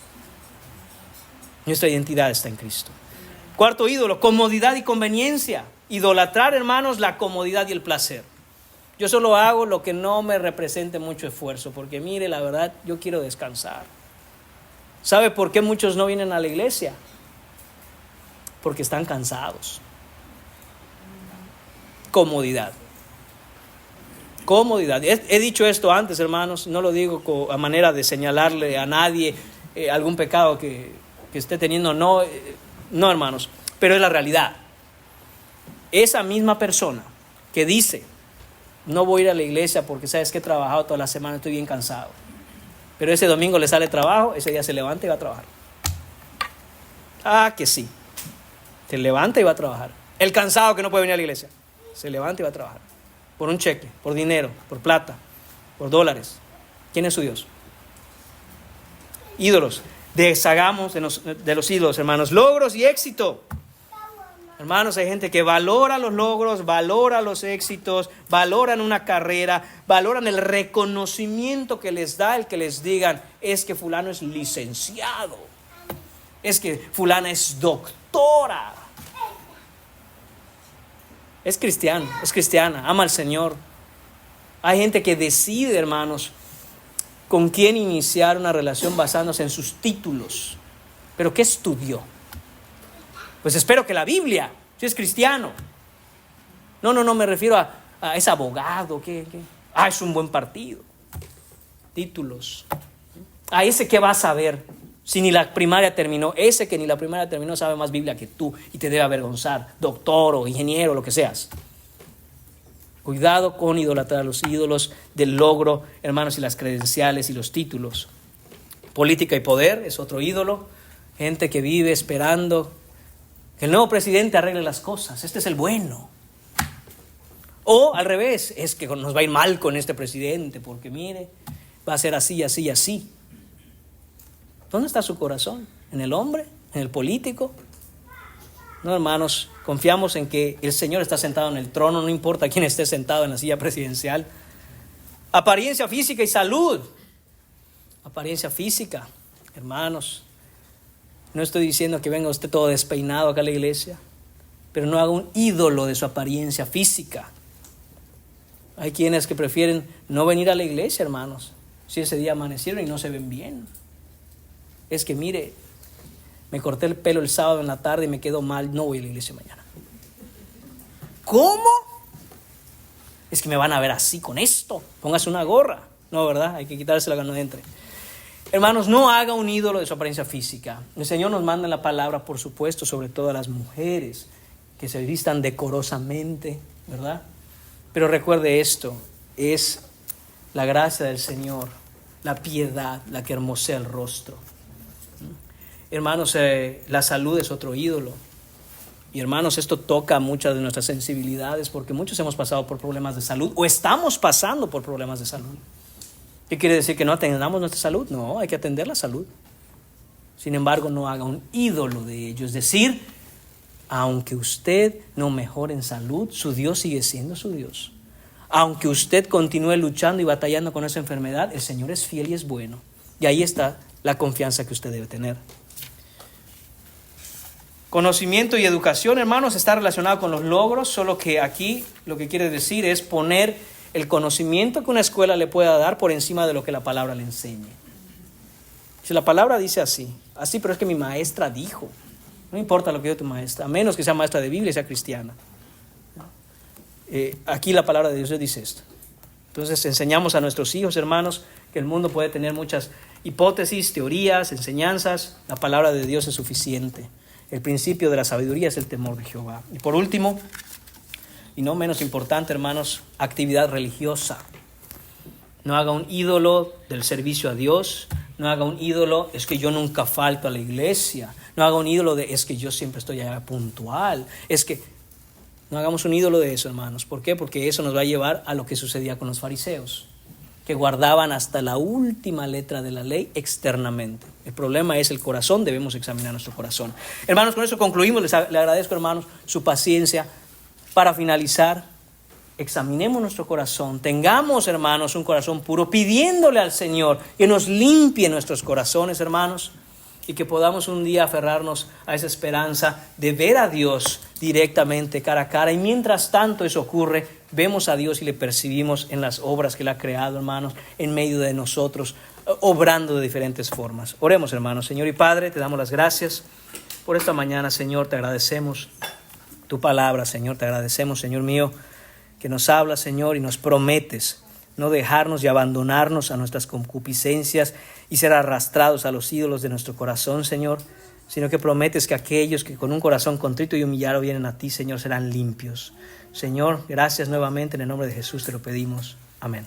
Nuestra identidad está en Cristo. Cuarto ídolo, comodidad y conveniencia. Idolatrar, hermanos, la comodidad y el placer. Yo solo hago lo que no me represente mucho esfuerzo, porque mire, la verdad, yo quiero descansar. ¿Sabe por qué muchos no vienen a la iglesia? Porque están cansados. Comodidad. Comodidad. He dicho esto antes, hermanos, no lo digo a manera de señalarle a nadie algún pecado que esté teniendo, no, no, hermanos, pero es la realidad. Esa misma persona que dice, no voy a ir a la iglesia porque sabes que he trabajado toda la semana, estoy bien cansado, pero ese domingo le sale trabajo, ese día se levanta y va a trabajar. Ah, que sí, se levanta y va a trabajar. El cansado que no puede venir a la iglesia, se levanta y va a trabajar. Por un cheque, por dinero, por plata, por dólares. ¿Quién es su Dios? Ídolos. Deshagamos de los ídolos, hermanos. Logros y éxito. Hermanos, hay gente que valora los logros, valora los éxitos, valoran una carrera, valoran el reconocimiento que les da el que les digan, es que fulano es licenciado, es que fulana es doctora. Es cristiano, es cristiana, ama al Señor. Hay gente que decide, hermanos, con quién iniciar una relación basándose en sus títulos. ¿Pero qué estudió? Pues espero que la Biblia, si es cristiano. No, me refiero a ese abogado, es un buen partido. Títulos. A ese que va a saber, si ni la primaria terminó, ese que ni la primaria terminó sabe más Biblia que tú y te debe avergonzar, doctor o ingeniero, lo que seas. Cuidado con idolatrar a los ídolos del logro, hermanos, y las credenciales y los títulos. Política y poder es otro ídolo. Gente que vive esperando que el nuevo presidente arregle las cosas. Este es el bueno. O al revés, es que nos va a ir mal con este presidente porque mire, va a ser así, así, así. ¿Dónde está su corazón? ¿En el hombre? ¿En el político? No, hermanos, confiamos en que el Señor está sentado en el trono, no importa quién esté sentado en la silla presidencial. Apariencia física y salud. Apariencia física, hermanos. No estoy diciendo que venga usted todo despeinado acá a la iglesia, pero no haga un ídolo de su apariencia física. Hay quienes que prefieren no venir a la iglesia, hermanos, si ese día amanecieron y no se ven bien. Es que mire, me corté el pelo el sábado en la tarde y me quedó mal, no voy a la iglesia mañana. ¿Cómo? Es que me van a ver así con esto. Póngase una gorra. No, ¿verdad? Hay que quitársela cuando entre. Hermanos, no haga un ídolo de su apariencia física. El Señor nos manda en la palabra, por supuesto, sobre todo a las mujeres, que se vistan decorosamente, ¿verdad? Pero recuerde esto, es la gracia del Señor, la piedad, la que hermosea el rostro. Hermanos, la salud es otro ídolo. Y hermanos, esto toca muchas de nuestras sensibilidades porque muchos hemos pasado por problemas de salud o estamos pasando por problemas de salud. ¿Qué quiere decir? ¿Que no atendamos nuestra salud? No, hay que atender la salud. Sin embargo, no haga un ídolo de ello. Es decir, aunque usted no mejore en salud, su Dios sigue siendo su Dios. Aunque usted continúe luchando y batallando con esa enfermedad, el Señor es fiel y es bueno. Y ahí está la confianza que usted debe tener. Conocimiento y educación, hermanos, está relacionado con los logros, solo que aquí lo que quiere decir es poner el conocimiento que una escuela le pueda dar por encima de lo que la palabra le enseñe. Si la palabra dice así, pero es que mi maestra dijo, no importa lo que diga tu maestra, a menos que sea maestra de Biblia y sea cristiana. Aquí la palabra de Dios dice esto. Entonces enseñamos a nuestros hijos, hermanos, que el mundo puede tener muchas hipótesis, teorías, enseñanzas. La palabra de Dios es suficiente. El principio de la sabiduría es el temor de Jehová. Y por último, y no menos importante, hermanos, actividad religiosa. No haga un ídolo del servicio a Dios. No haga un ídolo, es que yo nunca falto a la iglesia. No haga un ídolo de, es que yo siempre estoy allá puntual. Es que no hagamos un ídolo de eso, hermanos. ¿Por qué? Porque eso nos va a llevar a lo que sucedía con los fariseos, que guardaban hasta la última letra de la ley externamente. El problema es el corazón, debemos examinar nuestro corazón. Hermanos, con eso concluimos. Le agradezco, hermanos, su paciencia. Para finalizar, examinemos nuestro corazón. Tengamos, hermanos, un corazón puro, pidiéndole al Señor que nos limpie nuestros corazones, hermanos, y que podamos un día aferrarnos a esa esperanza de ver a Dios directamente cara a cara. Y mientras tanto eso ocurre, vemos a Dios y le percibimos en las obras que Él ha creado, hermanos, en medio de nosotros, obrando de diferentes formas. Oremos, hermanos. Señor y Padre, te damos las gracias por esta mañana, Señor. Te agradecemos tu palabra, Señor. Te agradecemos, Señor mío, que nos hablas, Señor, y nos prometes no dejarnos y abandonarnos a nuestras concupiscencias y ser arrastrados a los ídolos de nuestro corazón, Señor, sino que prometes que aquellos que con un corazón contrito y humillado vienen a ti, Señor, serán limpios. Señor, gracias nuevamente, en el nombre de Jesús te lo pedimos. Amén.